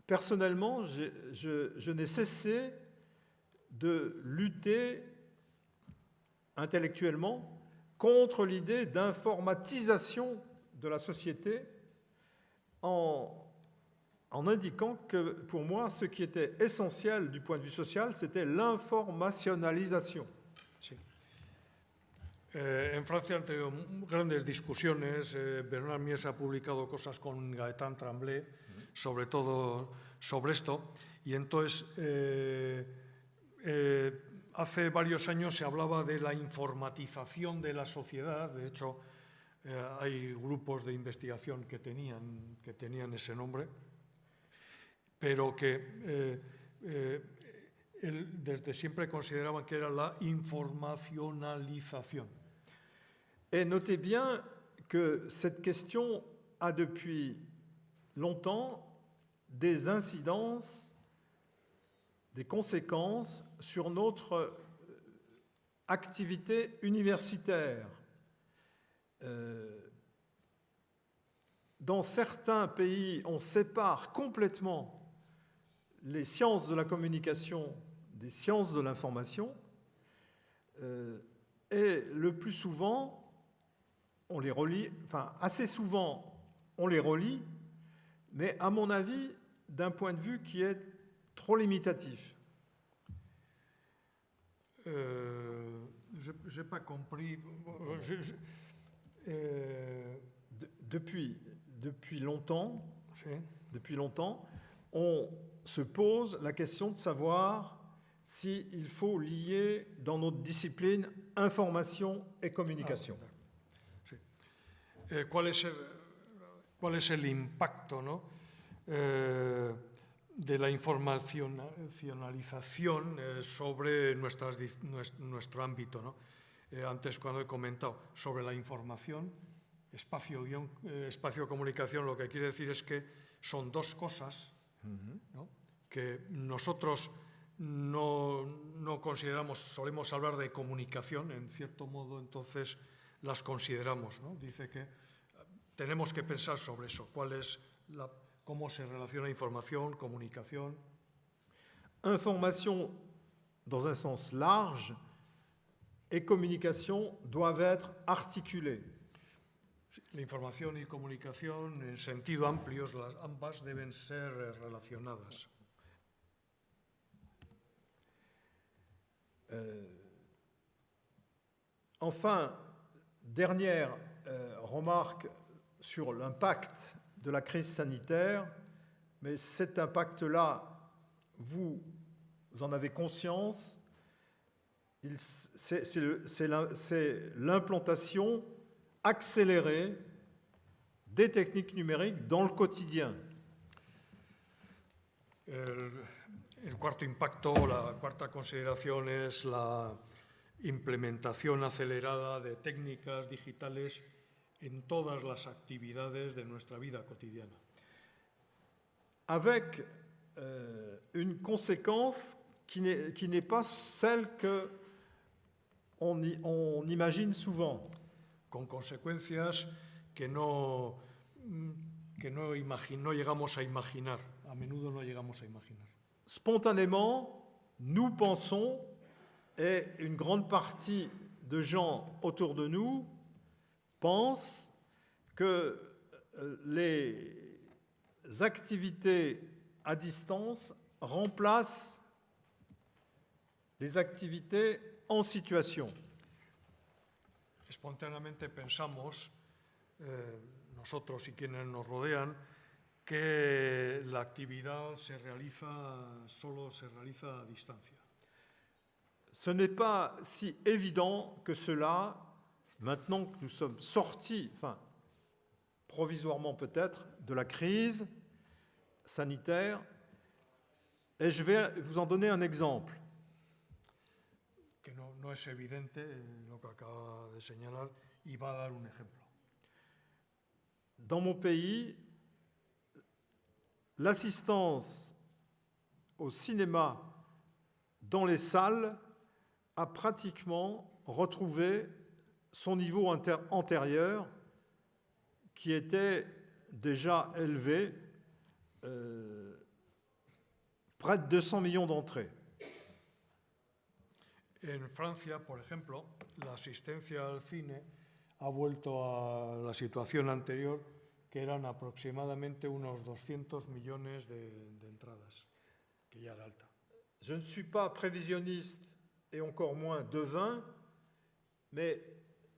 Personnellement, je n'ai cessé de lutter intellectuellement contre l'idée d'informatisation de la société en indiquant que pour moi, ce qui était essentiel du point de vue social, c'était l'informationalisation. Sí. En Francia han tenido grandes discusiones. Bernard Mies ha publicado cosas con Gaëtan Tremblay, sobre todo sobre esto. Y entonces, hace varios años se hablaba de la informatización de la sociedad. De hecho, hay grupos de investigación que tenían ese nombre. pero que desde siempre consideraban que era la informacionalización. Et notez bien que cette question a depuis longtemps des incidences, des conséquences sur notre activité universitaire. Dans certains pays, on sépare complètement les sciences de la communication des sciences de l'information, et le plus souvent, on les relie, enfin assez souvent, on les relie, mais à mon avis, d'un point de vue qui est trop limitatif. Je n'ai pas compris. Depuis longtemps, Sí. depuis longtemps, on se pose la question de savoir s'il faut lier dans notre discipline information et communication. Sí. ¿Cuál es el impacto, ¿no? De la informacionalización sobre nuestro ámbito, ¿no? Antes, cuando he comentado sobre la información, espacio-comunicación, lo que quiere decir es que son dos cosas, ¿no? Que nosotros no consideramos, solemos hablar de comunicación, en cierto modo, entonces las consideramos, ¿no? Dice que tenemos que pensar sobre eso, cómo se relaciona información, comunicación. Information, dans un sens large, et communication doivent être articulées. La información y comunicación, en sentido amplio, ambas deben ser relacionadas. Enfin, dernière remarque sur l'impact de la crise sanitaire, mais cet impact-là, vous en avez conscience, c'est l'implantation accélérée des techniques numériques dans le quotidien. El cuarto impacto, la cuarta consideración es la implementación acelerada de técnicas digitales en todas las actividades de nuestra vida cotidiana. Avec une conséquence qui n'est pas celle qu'on imagine souvent. Con consecuencias que no llegamos a imaginar, a menudo no llegamos a imaginar. Spontanément, nous pensons, et une grande partie de gens autour de nous pensent que les activités à distance remplacent les activités en situation. Espontáneamente pensamos, nosotros y quienes nos rodean, que la actividad solo se realiza a distancia. Ce n'est pas si évident que cela, maintenant que nous sommes sortis, enfin, provisoirement peut-être, de la crise sanitaire, et je vais vous en donner un exemple. Que no es evidente lo que acaba de señalar, y va a dar un ejemplo. Dans mon pays, l'assistance au cinéma dans les salles a pratiquement retrouvé son niveau antérieur qui était déjà élevé, près de 200 millions d'entrées. En Francia, por ejemplo, la asistencia al cine ha vuelto a la situación anterior, que eran aproximadamente unos 200 millones de entradas, que ya era alta. Je ne suis pas prévisionniste et encore moins devin, mais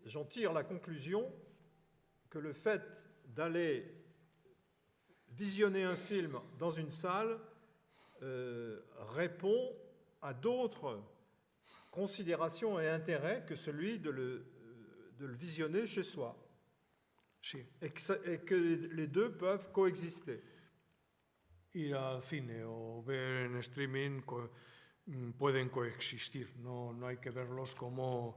j'en tire la conclusion que le fait d'aller visionner un film dans une salle répond à d'autres considérations et intérêts que celui de le visionner chez soi. Sí. Et que les deux peuvent coexister. ir al cine o ver en streaming pueden coexistir, no hay que verlos como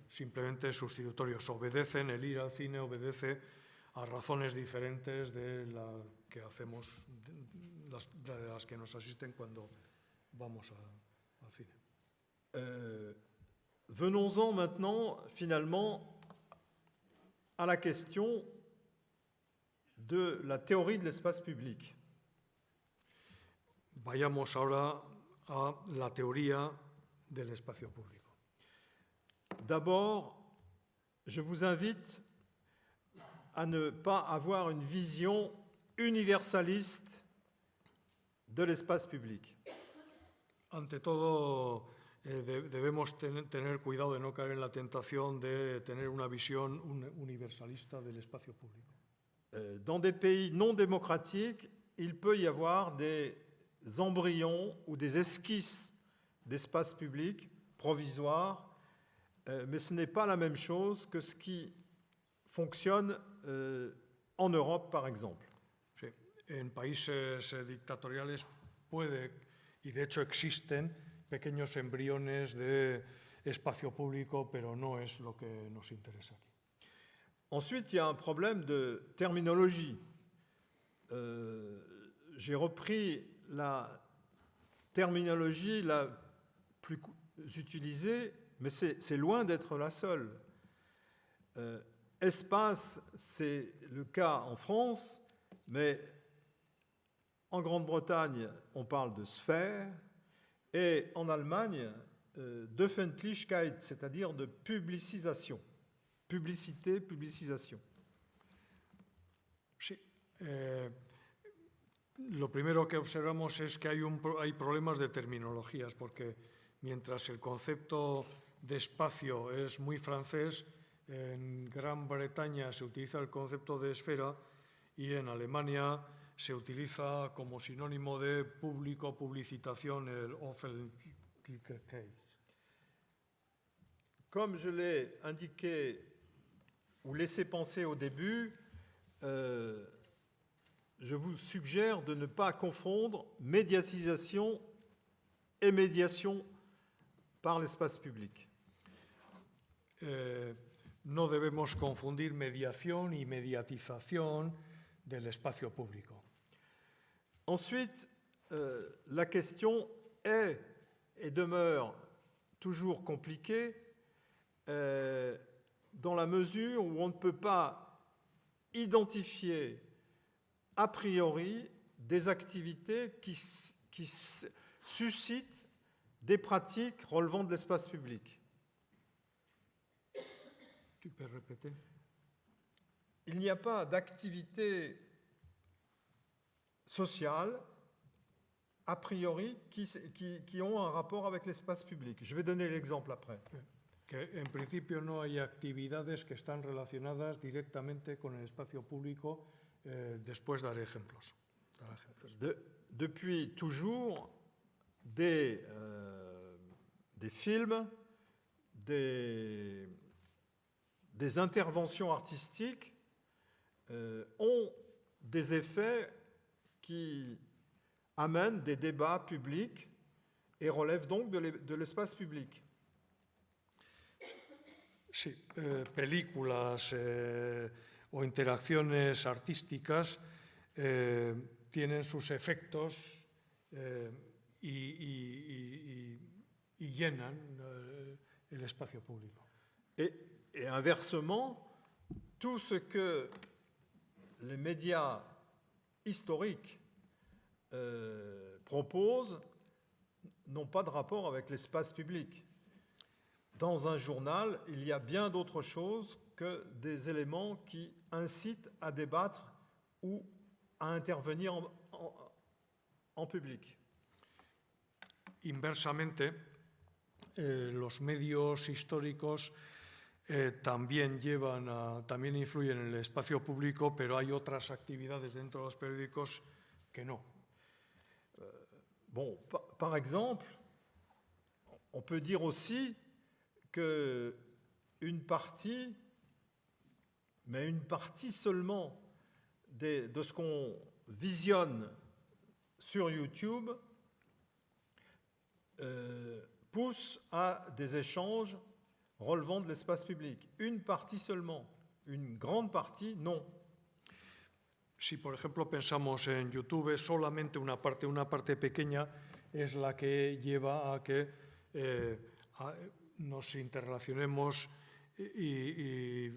simplemente sustitutorios. Obedecen, el ir al cine obedece a razones diferentes de las que hacemos, de las que nos asisten cuando vamos al cine. Venons-en maintenant, finalement, à la question de la théorie de l'espace public. Vayamos ahora a la teoría del espacio público. D'abord, je vous invite à ne pas avoir une vision universaliste de l'espace public. Ante todo, debemos tener cuidado de no caer en la tentación de tener una visión universalista del espacio público. Dans des pays non démocratiques, il peut y avoir des embryons ou des esquisses d'espace public provisoires, mais ce n'est pas la même chose que ce qui fonctionne en Europe, par exemple. Sí. En países dictatoriales puede, y de hecho existen, pequeños embriones de espacio público, pero no es lo que nos interesa aquí. Ensuite, il y a un problème de terminologie. J'ai repris la terminologie la plus utilisée, mais c'est loin d'être la seule. Espace, c'est le cas en France, mais en Grande-Bretagne, on parle de sphère, et en Allemagne, d'Öffentlichkeit, c'est-à-dire de publicisation. Publicité, publicisation. Sí. Lo primero que observamos es que hay problemas de terminologías, porque mientras el concepto de espacio es muy francés, en Gran Bretaña se utiliza el concepto de esfera y en Alemania se utiliza como sinónimo de público, publicitación, el Öffentlichkeit. Comme je l'ai indiqué ou laissé penser au début, je vous suggère de ne pas confondre médiatisation et médiation par l'espace public. No debemos confundir mediación y mediatización del espacio público. Ensuite, la question est et demeure toujours compliquée dans la mesure où on ne peut pas identifier a priori des activités qui suscitent des pratiques relevant de l'espace public. Tu peux répéter? Il n'y a pas d'activité sociale a priori qui ont un rapport avec l'espace public. Je vais donner l'exemple après. Que en principio no hay actividades que están relacionadas directamente con el espacio público. Después daré ejemplos. Depuis toujours, des films, des interventions artistiques ont des effets qui amènent des débats publics et relèvent donc de l'espace public. Sí, películas o interacciones artísticas tienen sus efectos y llenan el espacio público. Et inversement, tout ce que les médias historiques proposent n'ont pas de rapport avec l'espace public. Dans un journal, il y a bien d'autres choses que des éléments qui incitent à débattre ou à intervenir en public. Inversamente, los medios históricos también influyen en el espacio público, pero hay otras actividades dentro de los periódicos que no. Bon, par exemple, on peut dire aussi qu'une partie, mais une partie seulement de ce qu'on visionne sur YouTube pousse à des échanges relevant de l'espace public. Une partie seulement, une grande partie, non. Si, por ejemplo, pensamos en YouTube, solamente una parte pequeña es la que lleva a que nos interrelacionemos y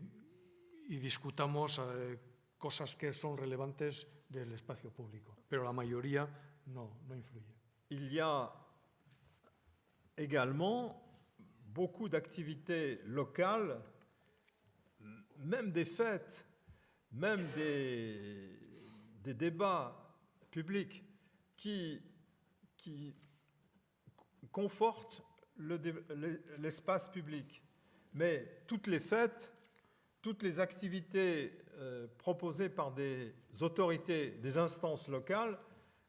discutamos cosas que son relevantes del espacio público, pero la mayoría no influye. Il y a également beaucoup d'activités locales, même des fêtes, même des débats publics qui confortent l'espace public. Mais toutes les fêtes, toutes les activités proposées par des autorités, des instances locales,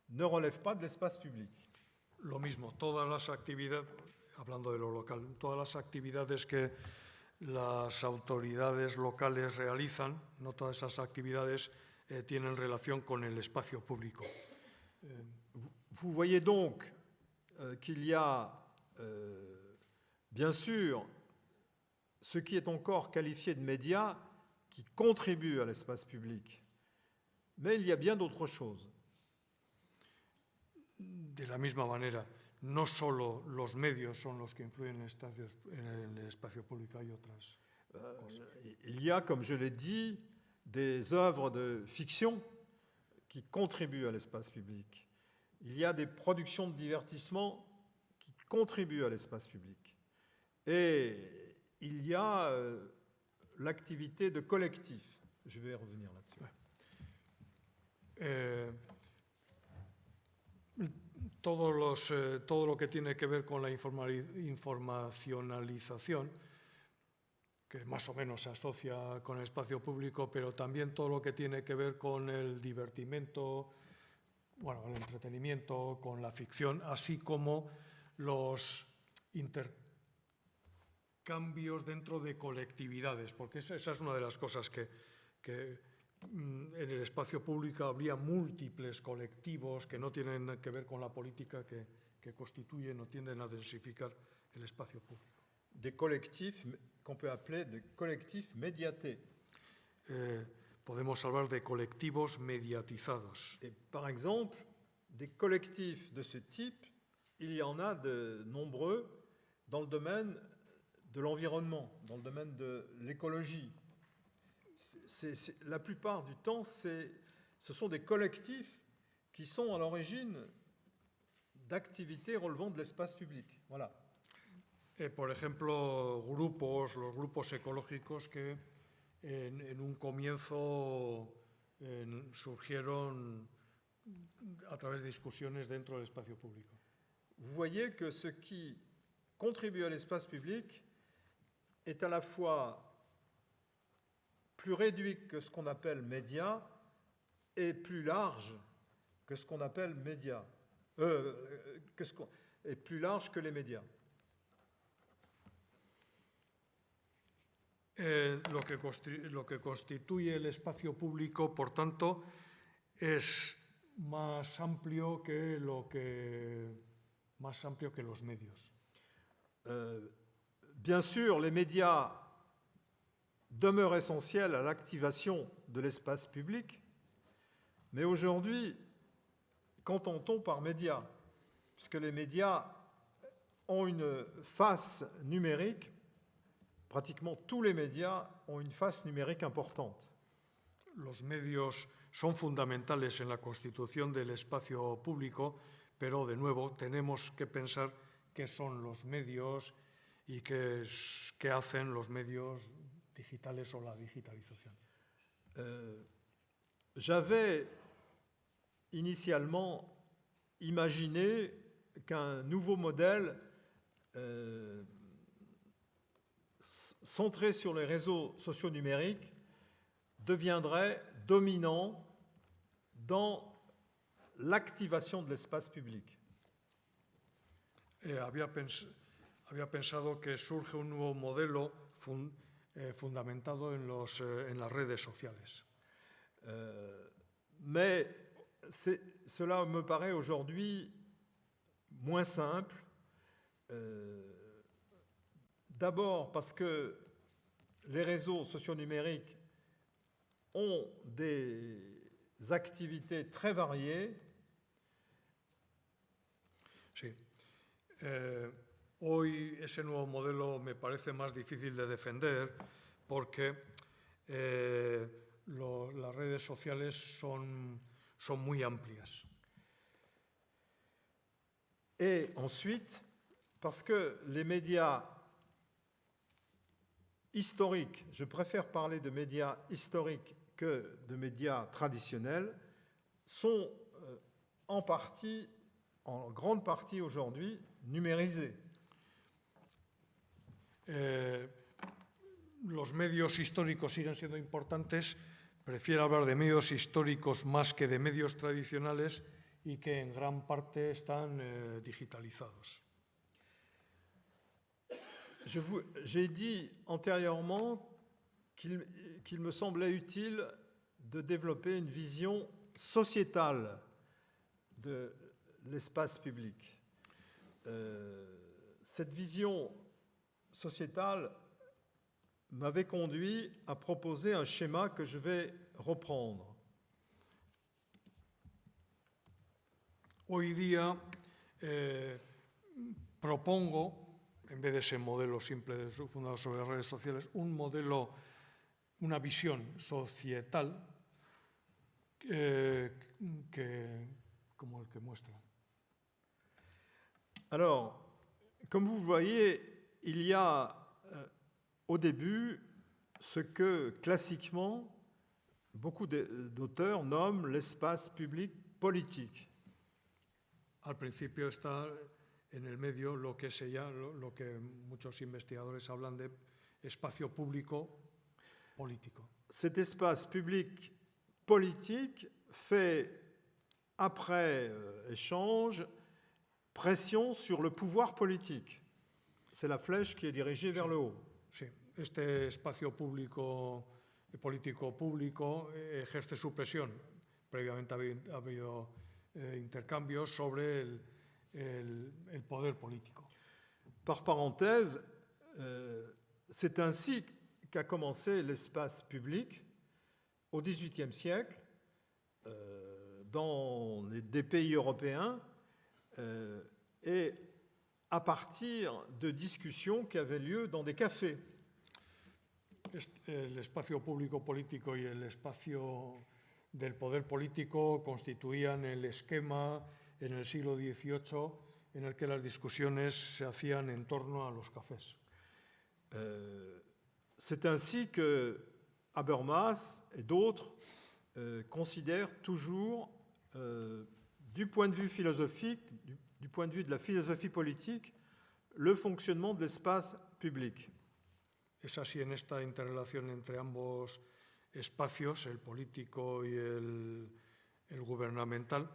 ne relèvent pas de l'espace public. Lo mismo, todas las actividades, hablando de lo local, todas las actividades que las autoridades locales realizan, no todas esas actividades tienen relación con el espacio público. Vous voyez donc qu'il y a, bien sûr, ce qui est encore qualifié de médias qui contribuent à l'espace public. Mais il y a bien d'autres choses. De la misma manera, no solo los medios son los que influyen en el espacio público, hay otras cosas. Il y a, comme je l'ai dit, des œuvres de fiction qui contribuent à l'espace public. Il y a des productions de divertissement qui contribuent à l'espace public. Et il y a l'activité de collectif. Je vais revenir là-dessus. Todo lo que tiene que ver con la informacionalización, que más o menos se asocia con el espacio público, pero también todo lo que tiene que ver con el divertimento, bueno, el entretenimiento, con la ficción, así como los intercambios dentro de colectividades, porque esa es una de las cosas que en el espacio público habría múltiples colectivos que no tienen que ver con la política, que constituyen o tienden a densificar el espacio público. Des collectifs qu'on peut appeler des collectifs médiatés. Podemos hablar de colectivos mediatizados. Et par exemple, des collectifs de ce type, il y en a de nombreux dans le domaine de l'environnement, dans le domaine de l'écologie. La plupart du temps, ce sont des collectifs qui sont à l'origine d'activités relevant de l'espace public. Voilà. Por ejemplo, los grupos ecológicos que en un comienzo surgieron a través de discusiones dentro del espacio público. Vous voyez que ce qui contribue à l'espace public est à la fois plus réduit que ce qu'on appelle médias et plus large que ce qu'on appelle médias, et plus large que les médias. Lo que constituye el espacio público, por tanto, es más amplio que los medios. Bien sûr, les médias demeure essentielle à l'activation de l'espace public, mais aujourd'hui, qu'entend-on par médias? Puisque les médias ont une face numérique, pratiquement tous les médias ont une face numérique importante. Los medios son fundamentales en la constitución del espacio público, pero de nuevo tenemos que pensar qué son los medios y qué hacen los medios digitales o la digitalización. J'avais initialement imaginé qu'un nouveau modèle centré sur les réseaux sociaux numériques deviendrait dominant dans l'activation de l'espace public. Había pensado que surge un nuevo modelo fundamentado en las redes sociales. Mais cela me paraît aujourd'hui moins simple. D'abord parce que les réseaux socio-numériques ont des activités très variées. Sí. Hoy ese nuevo modelo me parece más difícil de defender porque las redes sociales son muy amplias. Et ensuite, parce que les médias historiques, je préfère parler de médias historiques que de médias traditionnels, sont en grande partie aujourd'hui numérisés. Los medios históricos siguen siendo importantes. Prefiero hablar de medios históricos más que de medios tradicionales y que en gran parte están digitalizados. J'ai dit antérieurement qu'il me semblait utile de développer une vision sociétale de l'espace public. Cette vision sociétale m'avait conduit à proposer un schéma que je vais reprendre. Hoy día propongo, en vez de ese modelo simple fundado sobre redes sociales, un modelo, una visión societal como el que muestra. Alors, comme vous voyez, il y a au début ce que classiquement beaucoup d'auteurs nomment l'espace public politique. Al principio está en el medio lo que muchos investigadores hablan de espacio público político. Cet espace public politique fait, après échange, pression sur le pouvoir politique. C'est la flèche qui est dirigée vers le haut. Sí, este espacio público, político público ejerce su presión. Previamente ha habido intercambios sobre el poder político. Par parenthèse, c'est ainsi qu'a commencé l'espace public au XVIIIe siècle dans des pays européens et à partir de discussions qui avaient lieu dans des cafés. El espacio público político y el espacio del poder político constituían el esquema en el siglo XVIII en el que las discusiones se hacían en torno a los cafés. C'est ainsi que Habermas et d'autres considèrent toujours, du point de vue philosophique, du point de vue de la philosophie politique, le fonctionnement de l'espace public. Es así en esta interrelación entre ambos espacios, el político y el gubernamental,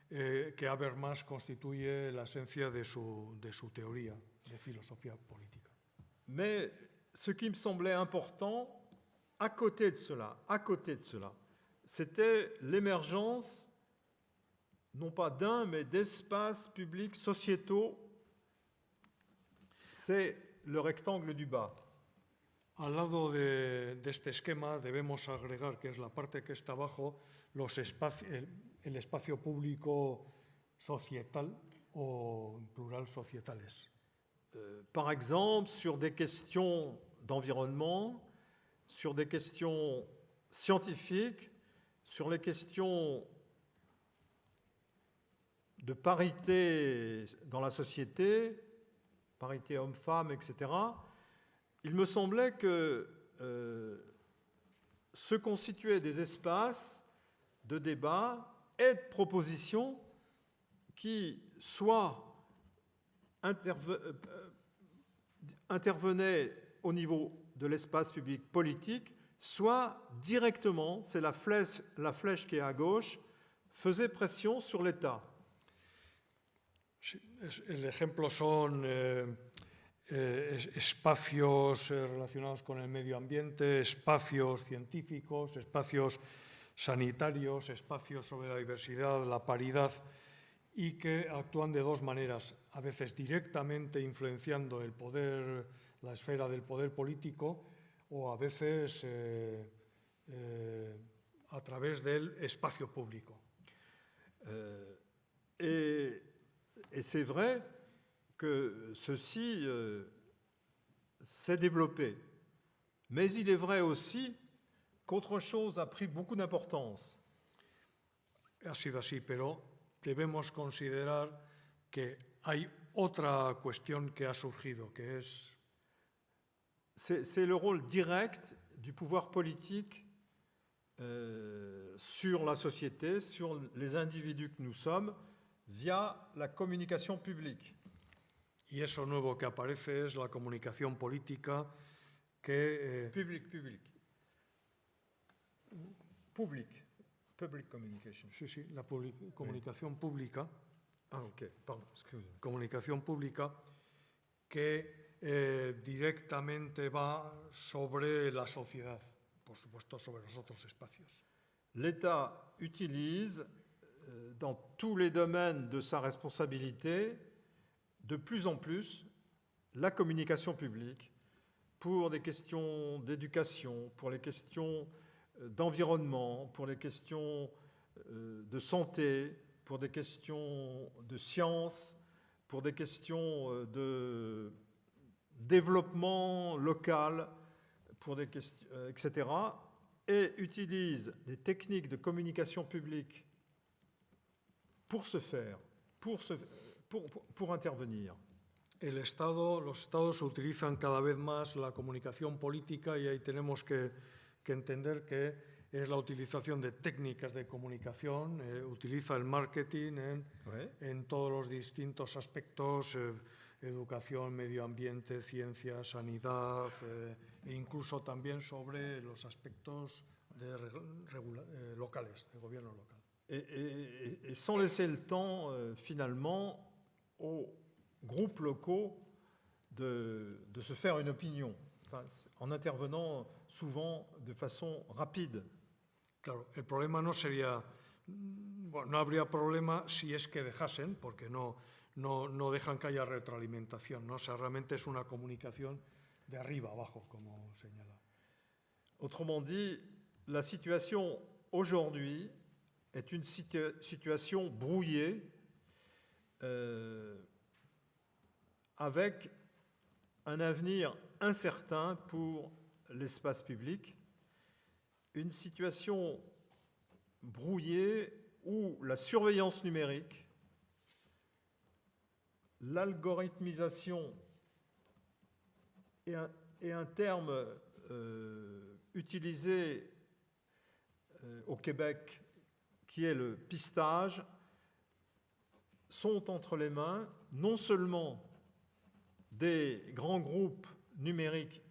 que Habermas constituye la esencia de su teoría de filosofía política. Mais ce qui me semblait important, à côté de cela, c'était l'émergence, non pas d'un, mais d'espaces publics sociétaux. C'est le rectangle du bas. Al lado de este esquema debemos agregar, que es la parte que está abajo, el espacio público societal o en plural societales. Par exemple, sur des questions d'environnement, sur des questions scientifiques, sur les questions de parité dans la société, parité homme-femme, etc., il me semblait que se constituaient des espaces de débat et de propositions qui soit intervenaient au niveau de l'espace public politique, soit directement, c'est la flèche qui est à gauche, faisait pression sur l'État. El ejemplo son espacios relacionados con el medio ambiente, espacios científicos, espacios sanitarios, espacios sobre la diversidad, la paridad, y que actúan de dos maneras, a veces directamente influenciando el poder, la esfera del poder político, o a veces a través del espacio público. Et c'est vrai que ceci s'est développé. Mais il est vrai aussi qu'autre chose a pris beaucoup d'importance. Ha sido así, pero debemos considerar que hay otra cuestión que ha surgido, que es... C'est le rôle direct du pouvoir politique sur la société, sur les individus que nous sommes, via la communication publique. Y eso nuevo que aparece es la comunicación política que... Public communication. Sí, la comunicación pública. Ah, ok, pardon, excusez-moi. Comunicación pública que directamente va sobre la sociedad, por supuesto sobre los otros espacios. L'État utilise dans tous les domaines de sa responsabilité de plus en plus la communication publique pour des questions d'éducation, pour les questions d'environnement, pour les questions de santé, pour des questions de science, pour des questions de développement local, pour des questions, etc., et utilise les techniques de communication publique pour se faire, pour intervenir. Los estados utilizan cada vez más la comunicación política y ahí tenemos que entender que es la utilización de técnicas de comunicación, utiliza el marketing en todos los distintos aspectos, educación, medio ambiente, ciencia, sanidad, e incluso también sobre los aspectos locales, de gobierno local. Et sans laisser le temps, finalement, aux groupes locaux de se faire une opinion, en intervenant souvent de façon rapide. Claro, el problema no sería, bueno, no habría problema si es que dejasen, porque no dejan que haya retroalimentación, ¿no? O sea, realmente es una comunicación de arriba abajo, como señala. Autrement dit, la situation aujourd'hui est une situation brouillée avec un avenir incertain pour l'espace public, une situation brouillée où la surveillance numérique, l'algorithmisation et un terme utilisé au Québec qui est le pistage, sont entre les mains non seulement des grands groupes numériques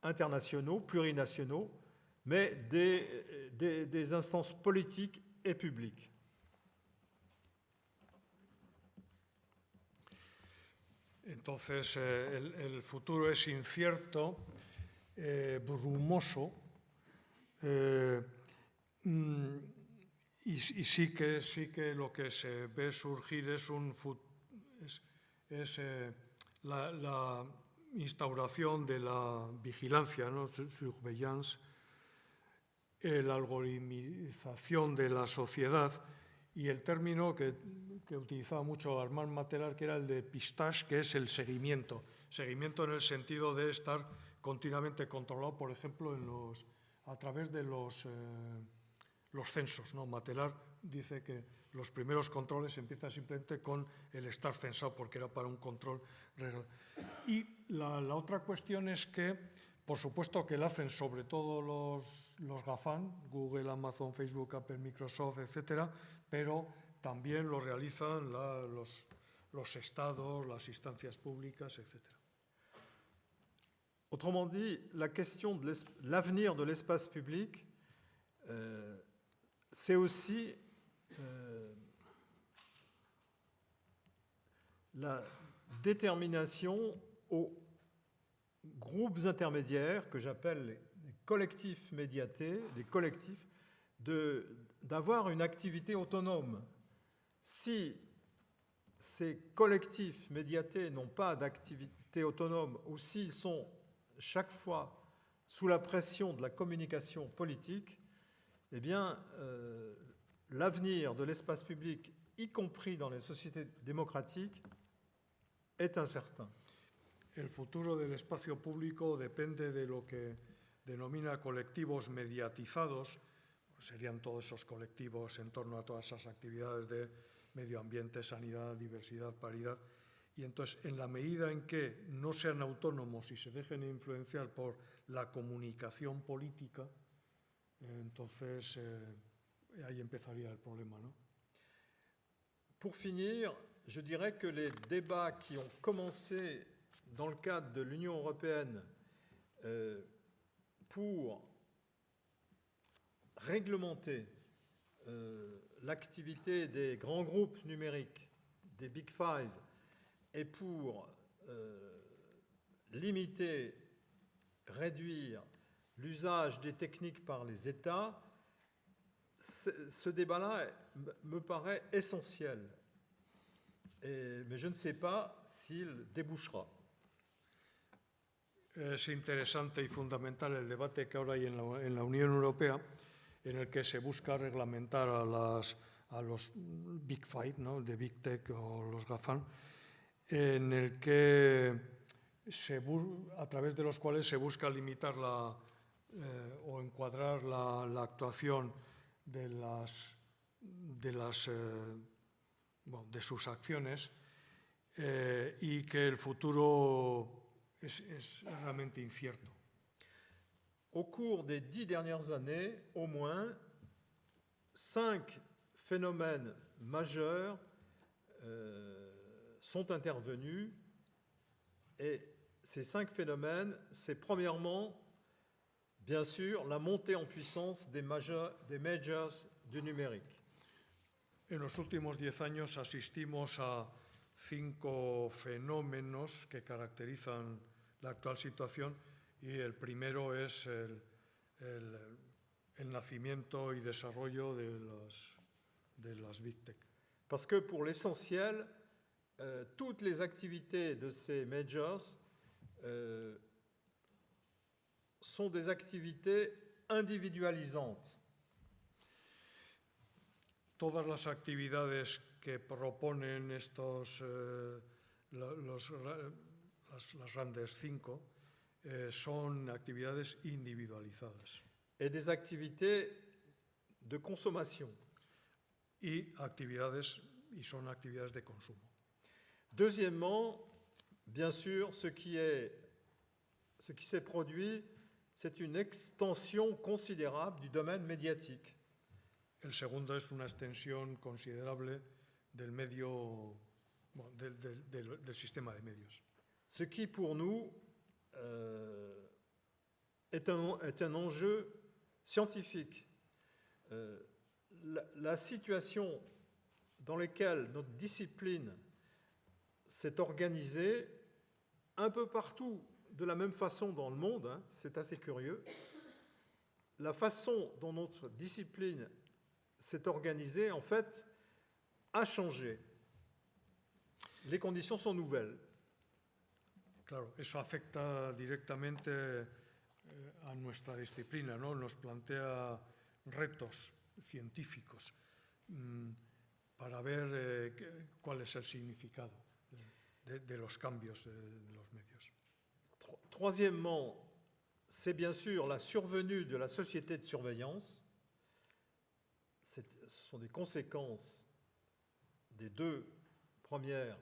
internationaux, plurinationaux, mais des instances politiques et publiques. Entonces, el futuro es incierto, brumoso, y sí que lo que se ve surgir es la instauración de la vigilancia, ¿no? Surveillance, la algoritmización de la sociedad y el término que utilizaba mucho Armand Matelar, que era el de pistage, que es el seguimiento. Seguimiento en el sentido de estar continuamente controlado, por ejemplo, a través de los censos, ¿no? Matelar dice que los primeros controles empiezan simplemente con el estar censado, porque era para un control real. Y la otra cuestión es que, por supuesto que lo hacen sobre todo los GAFAM, Google, Amazon, Facebook, Apple, Microsoft, etcétera, pero también lo realizan los estados, las instancias públicas, etcétera. Autrement dit, la question de l'avenir de l'espace public, c'est aussi la détermination aux groupes intermédiaires que j'appelle les collectifs médiatés, des collectifs d'avoir une activité autonome. Si ces collectifs médiatés n'ont pas d'activité autonome ou s'ils sont chaque fois sous la pression de la communication politique, eh bien, l'avenir de l'espace public, y compris dans les sociétés démocratiques, est incertain. El futuro del espacio público depende de lo que denomina colectivos mediatizados, serían todos esos colectivos en torno a todas esas actividades de medio ambiente, sanidad, diversidad, paridad. Y entonces, en la medida en que no sean autónomos y se dejen influenciar por la comunicación política, entonces ahí empezaría el problema, ¿no? Pour finir, je dirais que les débats qui ont commencé dans le cadre de l'Union européenne pour réglementer l'activité des grands groupes numériques, des Big Five, et pour limiter, réduire l'usage des techniques par les États, ce débat-là me paraît essentiel. Mais je ne sais pas s'il débouchera. Es interesante y fundamental el debate que ahora hay en la Unión Europea, en el que se busca reglamentar a los Big Five, ¿no? De Big Tech o los GAFAM, en el que a través de los cuales se busca limitar o encuadrar la actuación de sus acciones y que el futuro es realmente incierto. Au cours des 10 dernières années, au moins, 5 phénomènes majeurs sont intervenus. Et ces 5 phénomènes, c'est premièrement, bien sûr, la montée en puissance des majors du numérique. En los últimos 10 años asistimos a 5 fenómenos que caracterizan la actual situación y el primero es el nacimiento y desarrollo de las Big Tech. Parce que pour l'essentiel, toutes les activités de ces majors sont des activités individualisantes. Todas las actividades que proponen las grandes 5 son actividades individualizadas. Et des activités de consommation. Y son actividades de consumo. Deuxièmement, bien sûr, ce qui s'est produit, c'est une extension considérable du domaine médiatique. El segundo es una extensión considerable del medio, del sistema de medios. Ce qui, pour nous, est un enjeu scientifique. La situation dans laquelle notre discipline s'est organisée un peu partout de la même façon dans le monde, hein, c'est assez curieux. La façon dont notre discipline s'est organisée, en fait, a changé. Les conditions sont nouvelles. Claro, eso afecta directamente a nuestra disciplina, ¿no? Nos plantea retos científicos para ver cuál es el significado de los cambios de los medios. Troisièmement, c'est bien sûr la survenue de la société de surveillance. Ce sont des conséquences des 2 premières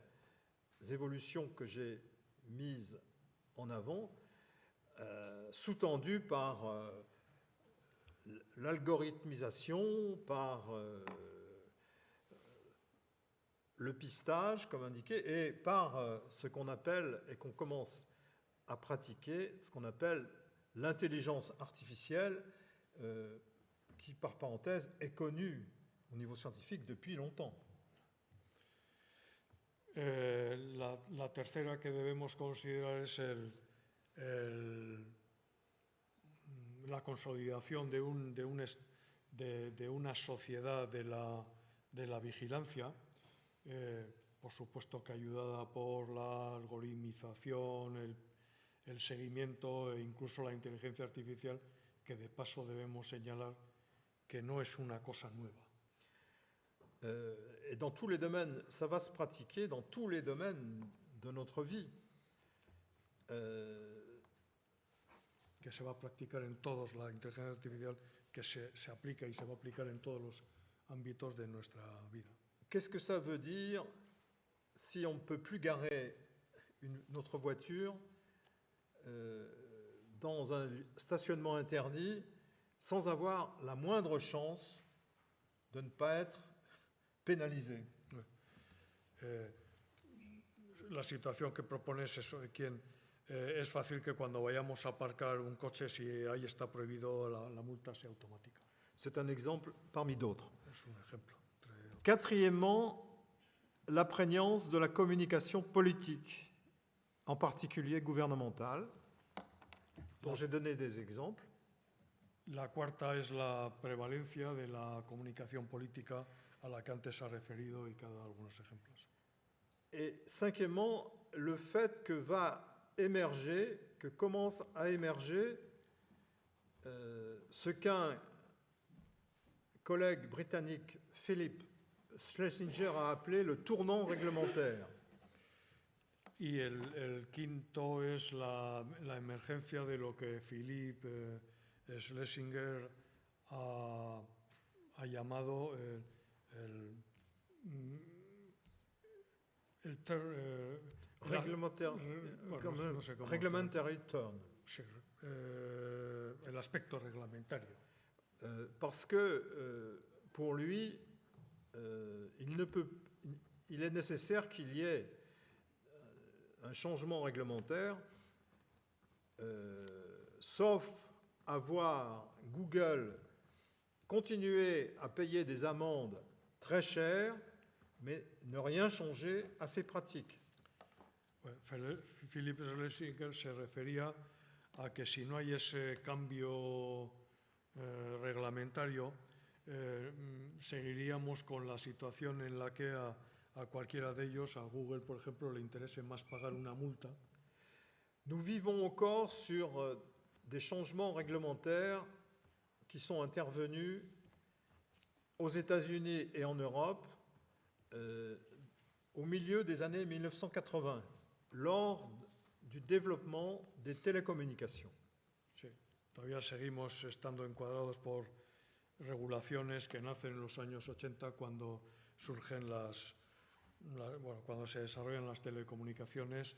évolutions que j'ai mises en avant, sous-tendues par l'algorithmisation, par le pistage, comme indiqué, et par ce qu'on appelle, et qu'on commence à pratiquer, ce qu'on appelle l'intelligence artificielle, qui, par parenthèse, est connue au niveau scientifique depuis longtemps. La tercera que debemos considerar es la consolidación de de una sociedad de la vigilancia, por supuesto que ayudada por la algoritmización, el seguimiento e incluso la inteligencia artificial, que de paso debemos señalar que no es una cosa nueva. Et dans tous les domaines, ça va se pratiquer dans tous les domaines de notre vie. Que se va a practicar en todos, la inteligencia artificial que se aplica y se va a aplicar en todos los ámbitos de nuestra vida. Qu'est-ce que ça veut dire si on ne peut plus garer notre voiture dans un stationnement interdit sans avoir la moindre chance de ne pas être pénalisé? La situación que propones es de quien es fácil que cuando vayamos a aparcar un coche, si ahí está prohibido, la multa sea automática. C'est un exemple parmi d'autres. Es un ejemplo. Quatrièmement, la prégnance de la communication politique, en particulier gouvernementale, dont j'ai donné des exemples. La cuarta es la prevalencia de la comunicación política a la que antes ha referido y que ha dado algunos ejemplos. Et cinquièmement, le fait que commence à émerger ce qu'un collègue britannique, Philip Schlesinger, a appelé le tournant réglementaire. Y el quinto es la emergencia de lo que Philip Schlesinger ha llamado Reglementary turn. Sí, el aspecto reglamentario. Parce que pour lui, il est nécessaire qu'il y ait un changement réglementaire, sauf à voir Google continuer à payer des amendes très chères, mais ne rien changer à ses pratiques. Philip Schlesinger se refería a que si no hay ese cambio reglamentario, seguiríamos con la situación en la que a cualquiera de ellos, a Google por ejemplo, le interese más pagar una multa. Nous vivons encore sur des changements réglementaires qui sont intervenus aux États-Unis et en Europe au milieu des années 1980, lors du développement des télécommunications. Sí, todavía seguimos estando encuadrados por regulaciones que nacen en los años 80 cuando surgen cuando se desarrollan las telecomunicaciones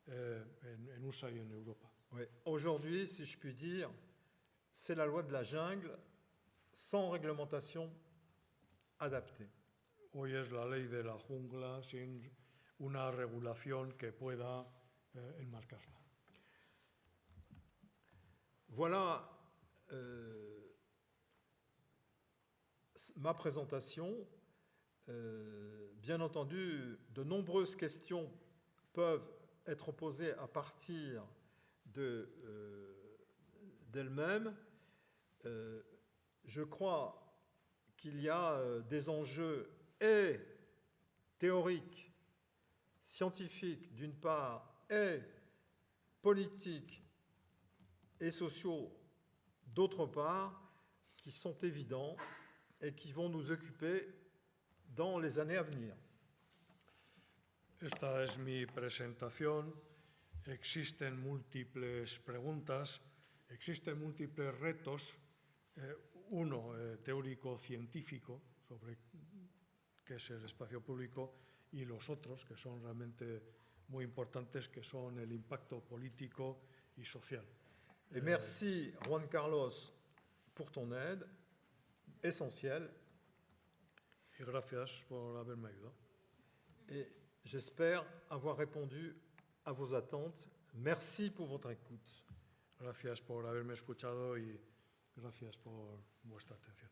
en USA y en Europa. Oui. Aujourd'hui, si je puis dire, c'est la loi de la jungle sans réglementation adaptée. Hoy es la ley de la jungla sin una regulación que pueda enmarcarla. Voilà ma présentation. Bien entendu, de nombreuses questions peuvent être posées à partir d'elles-mêmes. Je crois qu'il y a des enjeux et théoriques, scientifiques d'une part, et politiques et sociaux d'autre part, qui sont évidents et qui vont nous occuper dans les années à venir. Esta es mi presentación. Existen múltiples preguntas, existen múltiples retos. Uno teórico-científico sobre qué es el espacio público y los otros que son realmente muy importantes, que son el impacto político y social. Et merci Juan Carlos pour ton aide essentielle. Y gracias por haberme ayudado. Et j'espère avoir répondu à vos attentes. Merci pour votre écoute. Gracias por haberme escuchado y gracias por vuestra atención.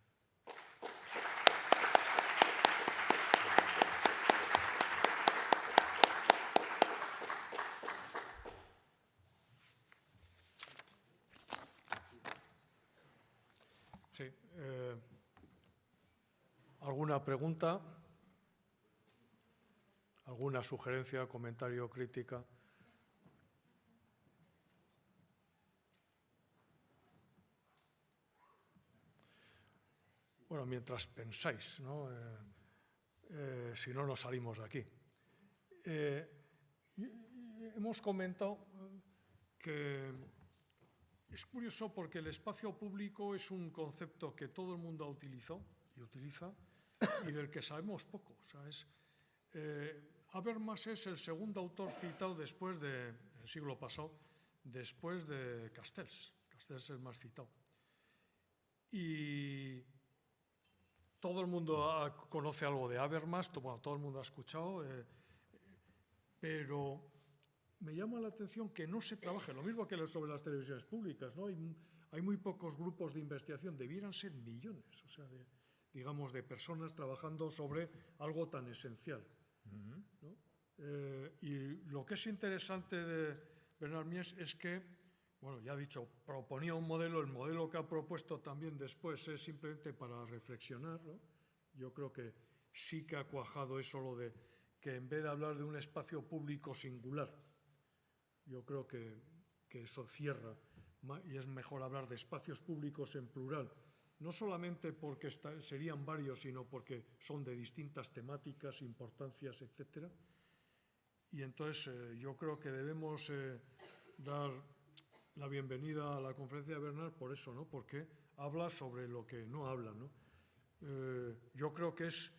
Sí, ¿Alguna pregunta? ¿Alguna sugerencia, comentario, crítica? Bueno, mientras pensáis, ¿no? Si no, nos salimos de aquí. Hemos comentado que es curioso porque el espacio público es un concepto que todo el mundo ha utilizado y utiliza y del que sabemos poco. O sea, Habermas es el segundo autor citado después del siglo pasado, después de Castells. Castells es el más citado. Y todo el mundo conoce algo de Habermas, todo el mundo ha escuchado, pero me llama la atención que no se trabaje, lo mismo que sobre las televisiones públicas, ¿no? Hay muy pocos grupos de investigación, debieran ser millones, o sea, digamos, de personas trabajando sobre algo tan esencial, ¿no? Y lo que es interesante de Bernard Mies es que, bueno, ya he dicho, proponía un modelo, el modelo que ha propuesto también después es simplemente para reflexionar, ¿no? Yo creo que sí que ha cuajado eso, lo de que en vez de hablar de un espacio público singular, yo creo que eso cierra y es mejor hablar de espacios públicos en plural, no solamente porque serían varios, sino porque son de distintas temáticas, importancias, etc. Y entonces yo creo que debemos dar la bienvenida a la conferencia de Bernard por eso, ¿no? Porque habla sobre lo que no habla, ¿no? Yo creo que es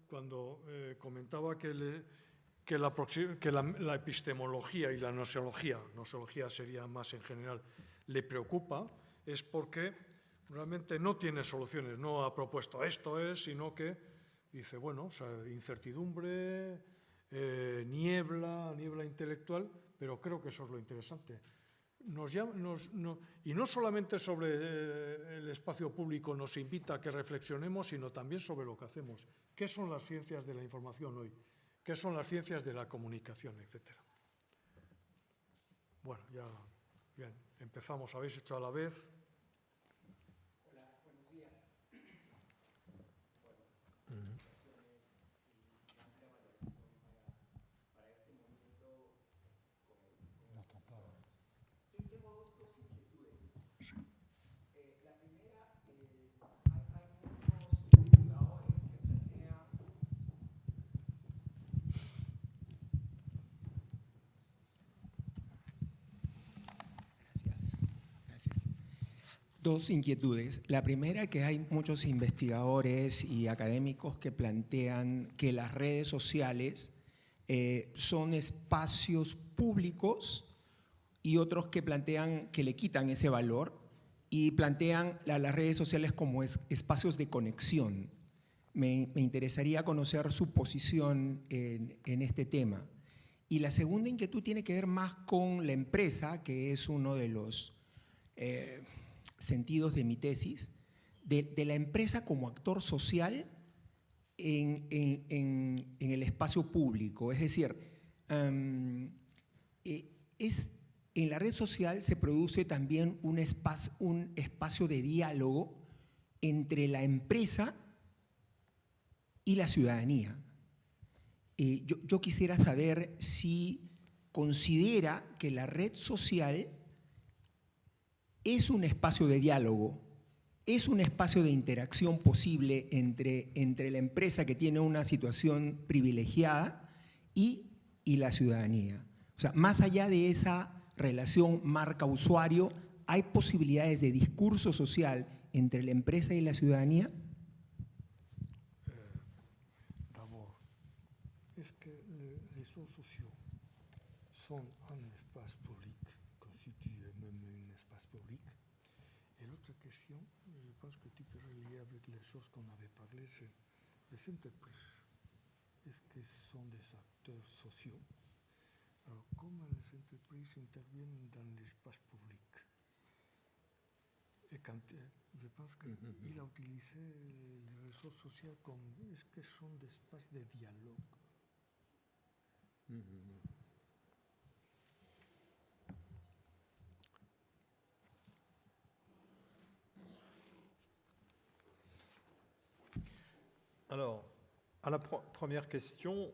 cuando comentaba que la epistemología y la nosología sería más en general, le preocupa, es porque realmente no tiene soluciones, no ha propuesto esto sino que dice, bueno, o sea, incertidumbre, niebla intelectual, pero creo que eso es lo interesante. Y no solamente sobre el espacio público nos invita a que reflexionemos, sino también sobre lo que hacemos. ¿Qué son las ciencias de la información hoy? ¿Qué son las ciencias de la comunicación, etcétera? Bueno, ya bien, empezamos. ¿Habéis hecho a la vez? Hola, buenos días. Yo tengo dos inquietudes. La primera, hay muchos investigadores que plantean dos inquietudes. La primera, que hay muchos investigadores y académicos que plantean que las redes sociales son espacios públicos y otros que plantean que le quitan ese valor y plantean las redes sociales como espacios de conexión. Me interesaría conocer su posición en este tema. Y la segunda inquietud tiene que ver más con la empresa, que es uno de los sentidos de mi tesis, de la empresa como actor social en el espacio público. Es decir, en la red social se produce también un espacio de diálogo entre la empresa y la ciudadanía. Yo quisiera saber si considera que la red social es un espacio de diálogo, es un espacio de interacción posible entre la empresa que tiene una situación privilegiada y la ciudadanía. O sea, más allá de esa relación marca-usuario, ¿hay posibilidades de discurso social entre la empresa y la ciudadanía? D'abord, est-ce que les réseaux sociaux sont un espace public, constituent même un espace public? Et l'autre question, je pense que tu peux relier avec les choses qu'on avait parlé, c'est les entreprises. Est-ce que ce sont des acteurs sociaux? Alors, comment les entreprises interviennent dans l'espace public? Et quand, je pense qu'il a utilisé les réseaux sociaux comme est-ce que ce sont des espaces de dialogue? Alors, à la première question,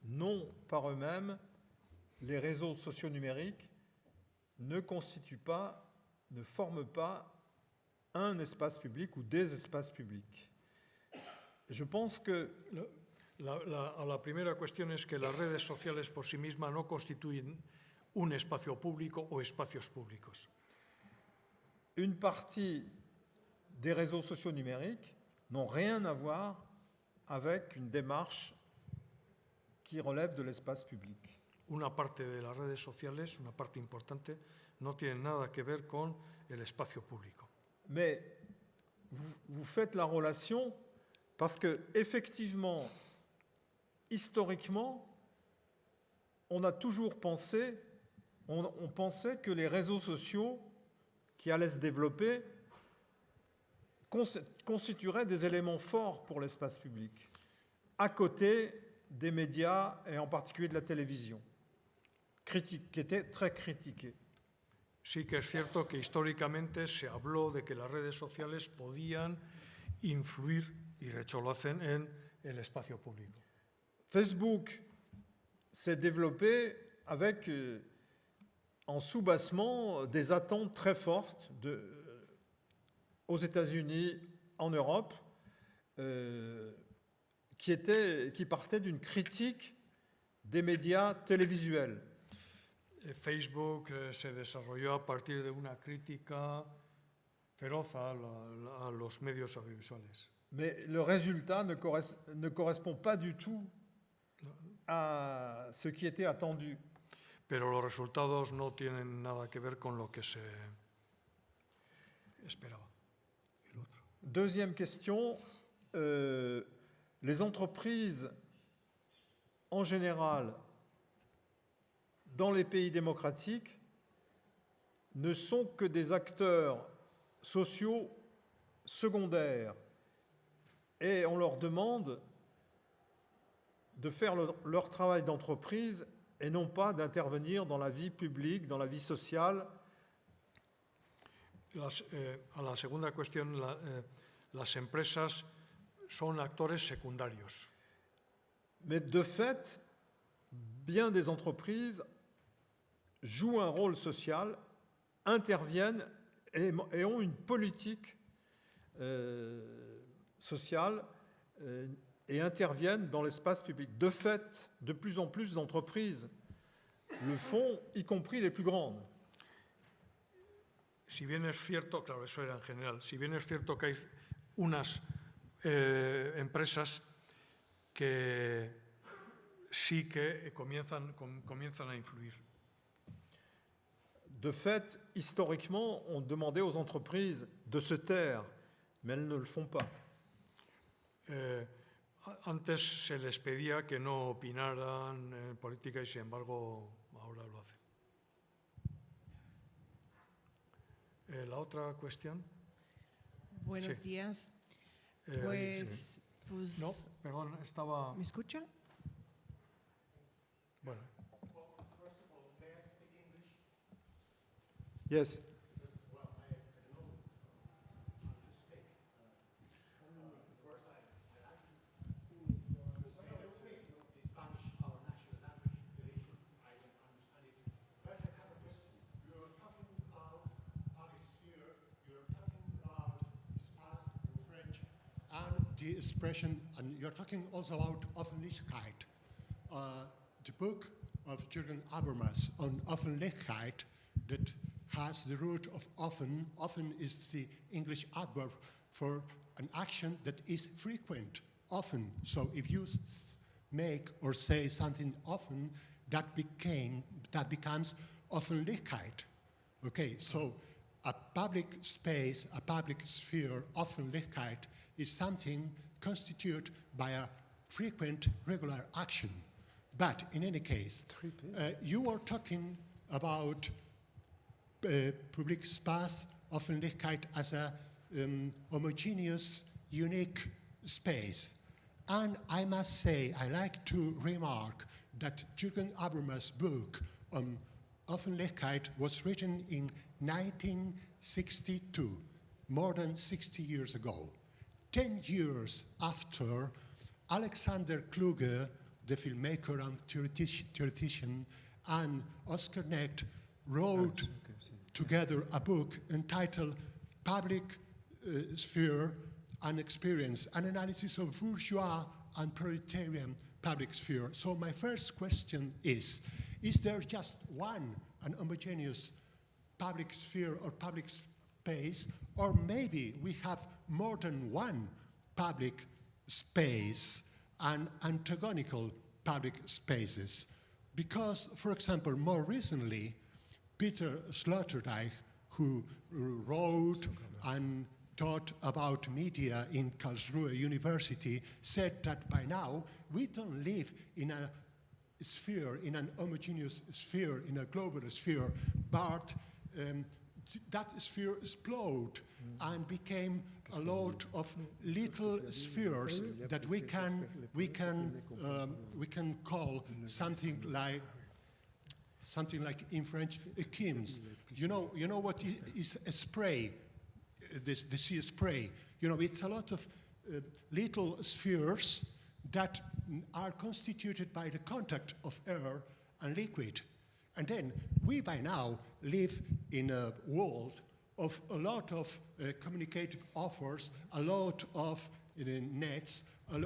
non, par eux-mêmes, les réseaux sociaux numériques ne constituent pas, ne forment pas un espace public ou des espaces publics. Je pense que La primera cuestión es que las redes sociales por sí mismas no constituyen un espacio público o espacios públicos. une partie des réseaux sociaux numériques n'ont rien à voir avec une démarche qui relève de l'espace public. Una parte de las redes sociales, una parte importante, no tiene nada que ver con el espacio público. Mais vous faites la relation parce que, effectivement, historiquement, on a toujours pensé, on pensait que les réseaux sociaux qui allaient se développer constitueraient des éléments forts pour l'espace public, à côté des médias et en particulier de la télévision, qui étaient très critiqués. Sí que es cierto que históricamente se habló de que las redes sociales podían influir, y de hecho lo hacen, en el espacio público. Facebook s'est développé avec, en soubassement, des attentes très fortes aux États-Unis, en Europe, qui partaient d'une critique des médias télévisuels. Facebook se desarrolló a partir de una crítica feroz a los medios audiovisuales. Mais le résultat ne correspond pas du tout à ce qui était attendu. Pero los resultados no tienen nada que ver con lo que se esperaba. Deuxième question, les entreprises en général dans les pays démocratiques ne sont que des acteurs sociaux secondaires et on leur demande de faire leur travail d'entreprise et non pas d'intervenir dans la vie publique, dans la vie sociale. A la segunda cuestión, las empresas son actores secundarios. Mais de fait, bien des entreprises jouent un rôle social, interviennent et ont une politique sociale et interviennent dans l'espace public. De fait, de plus en plus d'entreprises le font, y compris les plus grandes. Si bien es cierto, claro, eso era en general, si bien es cierto que hay unas empresas que sí que comienzan a influir. De fait, historiquement, on demandait aux entreprises de se taire, mais elles ne le font pas. Antes se les pedía que no opinaran en política y, sin embargo, ahora lo hacen. La otra cuestión. Buenos Sí. días. Sí. Pues, No, perdón, estaba... ¿me escucha? Bueno, Yes. The expression, and you're talking also about Offenlichkeit. The book of Jürgen Habermas on Offenlichkeit that has the root of often. Often is the English adverb for an action that is frequent, often. So if you make or say something often, that becomes Offenlichkeit. Okay, so a public space, a public sphere, Offenlichkeit, is something constituted by a frequent, regular action. But in any case, you were talking about public space, Offenlichkeit, as a homogeneous, unique space. And I must say, I like to remark that Jürgen Habermas' book on Offenlichkeit was written in 1962, more than 60 years ago. 10 years after Alexander Kluge, the filmmaker and theoretician, and Oscar Necht wrote together a book entitled Public Sphere and Experience, an analysis of bourgeois and proletarian public sphere. So my first question is there just one, an homogeneous public sphere or public space, or maybe we have more than one public space and antagonical public spaces? Because, for example, more recently, Peter Sloterdijk, who wrote and taught about media in Karlsruhe University, said that by now we don't live in a sphere, in an homogeneous sphere, in a global sphere, but that sphere exploded and became a lot of little spheres that we can call something like in French écumes. You know what is a spray? The sea spray. It's a lot of little spheres that are constituted by the contact of air and liquid. And then we by now live in a world of a lot of communicative offers, a lot of nets.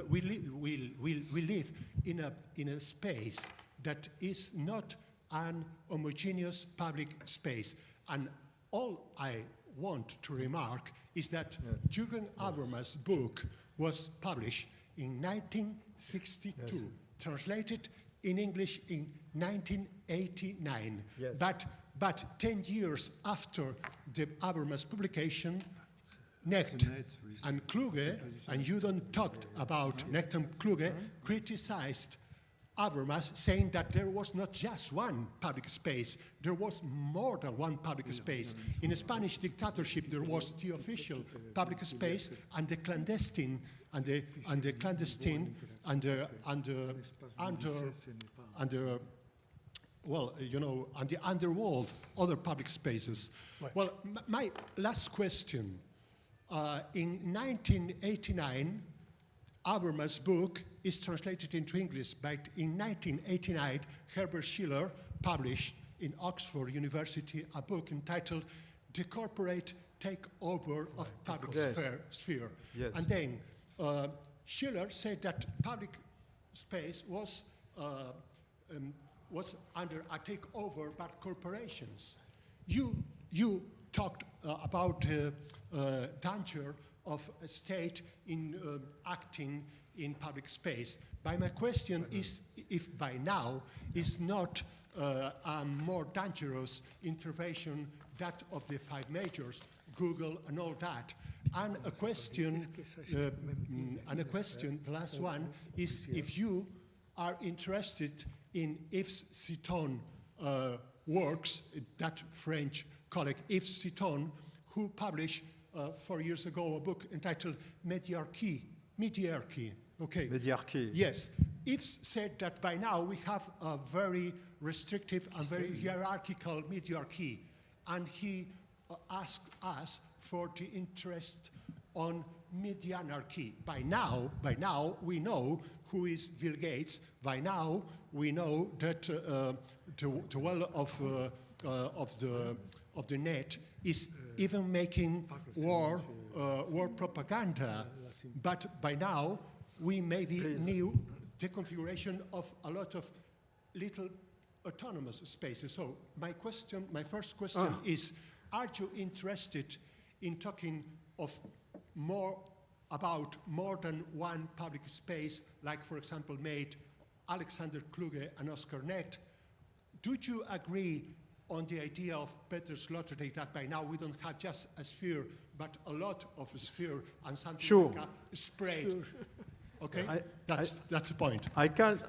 We live in a space that is not an homogeneous public space. And all I want to remark is that Jürgen Habermas' book was published in 1962, translated in English in 1989. Yes. But 10 years after the Habermas publication, Necht and Kluge, and you don't talk about Necht and Kluge, criticized Habermas, saying that there was not just one public space, there was more than one public space. In a Spanish dictatorship, there was the official public space and the clandestine, and the underworld, other public spaces. Right. Well, my last question. In 1989, Habermas' book is translated into English, but in 1989, Herbert Schiller published in Oxford University a book entitled The Corporate Takeover of Public Sphere. Yes. And then Schiller said that public space was under a takeover by corporations. You talked about danger of a state in acting in public space. But my question is if by now is not a more dangerous intervention that of the five majors, Google and all that. And a question, the last one, is if you are interested in Yves Citon works, that French colleague Yves Citon, who published 4 years ago a book entitled Mediarchy. Okay. Mediarchy. Yes. Yves said that by now we have a very restrictive and very hierarchical mediarchy, and he asked us for the interest on medianarchy. By now we know who is Bill Gates. By now we know that the well of the net is even making war propaganda. But by now we maybe knew the configuration of a lot of little autonomous spaces. So my first question is, are you interested in talking of more than one public space, like for example made Alexander Kluge and Oscar Necht? Do you agree on the idea of Peter Sloterdijk that by now we don't have just a sphere, but a lot of a sphere and something like a spread? Sure. Okay, that's the point. I can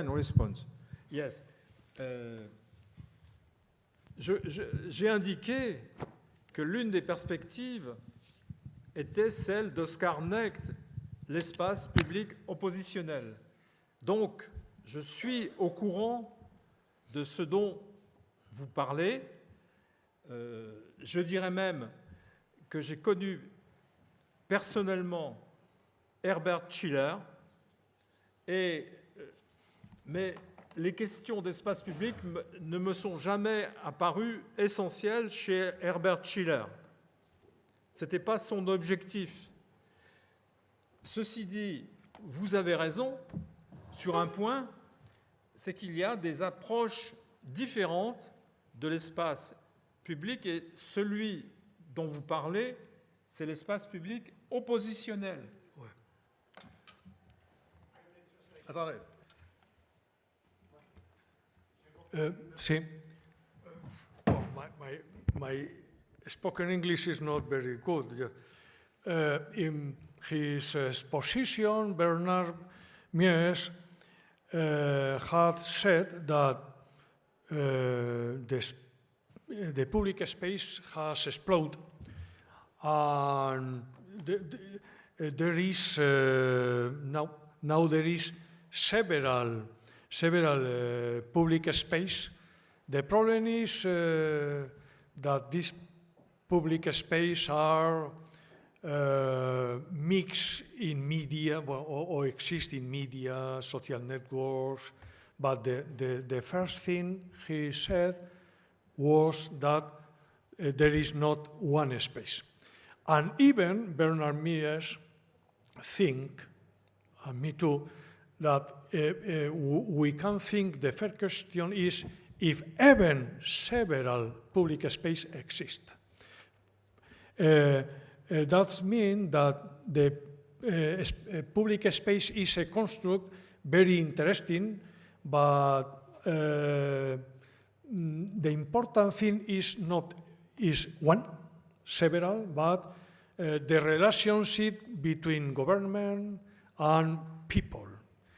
respond. Yes. J'ai indiqué que l'une des perspectives était celle d'Oscar Necht, l'espace public oppositionnel. Donc, je suis au courant de ce dont vous parlez. Je dirais même que j'ai connu personnellement Herbert Schiller, mais les questions d'espace public ne me sont jamais apparues essentielles chez Herbert Schiller. Ce n'était pas son objectif. Ceci dit, vous avez raison sur un point, c'est qu'il y a des approches différentes de l'espace public et celui dont vous parlez, c'est l'espace public oppositionnel. Ouais. Attendez. Sí. Well, my spoken English is not very good. In his exposition, Bernard Mies had said that the public space has exploded, and there is now there is several public space. The problem is that these public space are mixed in media, or exist in media, social networks. But the first thing he said was that there is not one space. And even Bernard Mies think, and me too, that we can think the first question is if even several public space exist. That means that the public space is a construct very interesting, but the important thing is not one, several, but the relationship between government and people,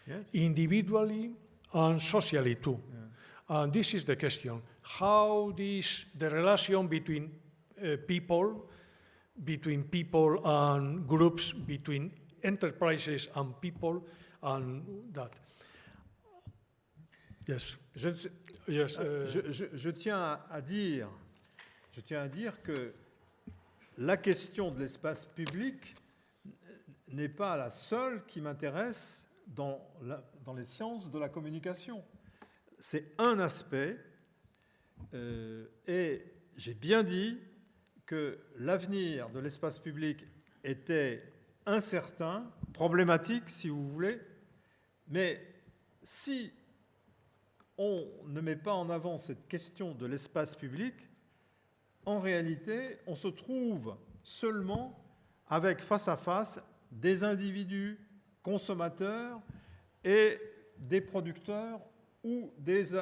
yes, individually and socially too. Yeah. And this is the question: how the relation between people and groups, between enterprises and people, and that. Yes. Je tiens à dire que la question de l'espace public n'est pas la seule qui m'intéresse dans les sciences de la communication. C'est un aspect, et j'ai bien dit que l'avenir de l'espace public était incertain, problématique si vous voulez, mais si on ne met pas en avant cette question de l'espace public, en réalité, on se trouve seulement avec face à face des individus consommateurs et des producteurs ou des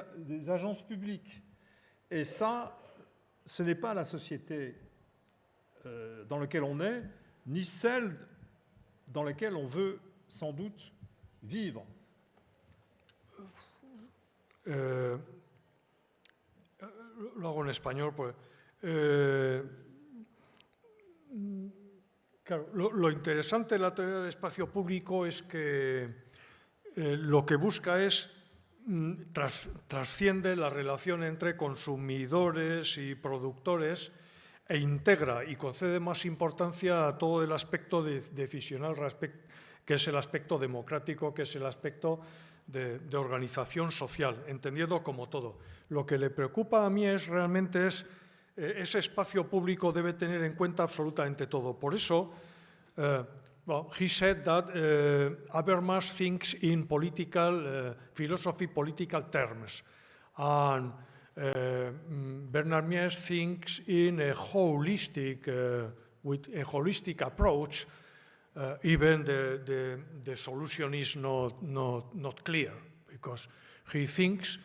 agences publiques. Et ça, ce n'est pas la société dans laquelle on est, ni celle dans laquelle on veut sans doute vivre. Lo hago en español, pues. Claro, lo interesante de la teoría del espacio público es que lo que busca es trasciende la relación entre consumidores y productores e integra y concede más importancia a todo el aspecto decisional, que es el aspecto democrático, que es el aspecto de organización social, entendiendo como todo. Lo que le preocupa a mí realmente es ese espacio público debe tener en cuenta absolutamente todo. Por eso, he said that Habermas thinks in political philosophy, political terms, and Bernard Mies thinks in a holistic, with a holistic approach. Even the solution is not clear, because he thinks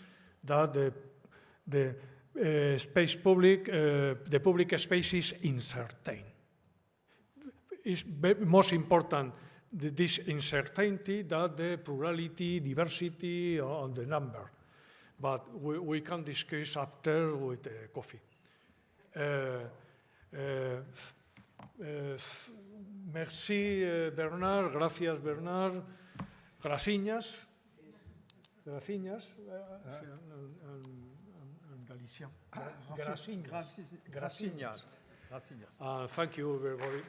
that the public space is uncertain. It's most important this uncertainty than the plurality, diversity, and the number. But we can discuss after with coffee. Merci Bernard, gracias Bernard, graciñas en galicien. Graciñas. Merci, merci. Thank you, everybody.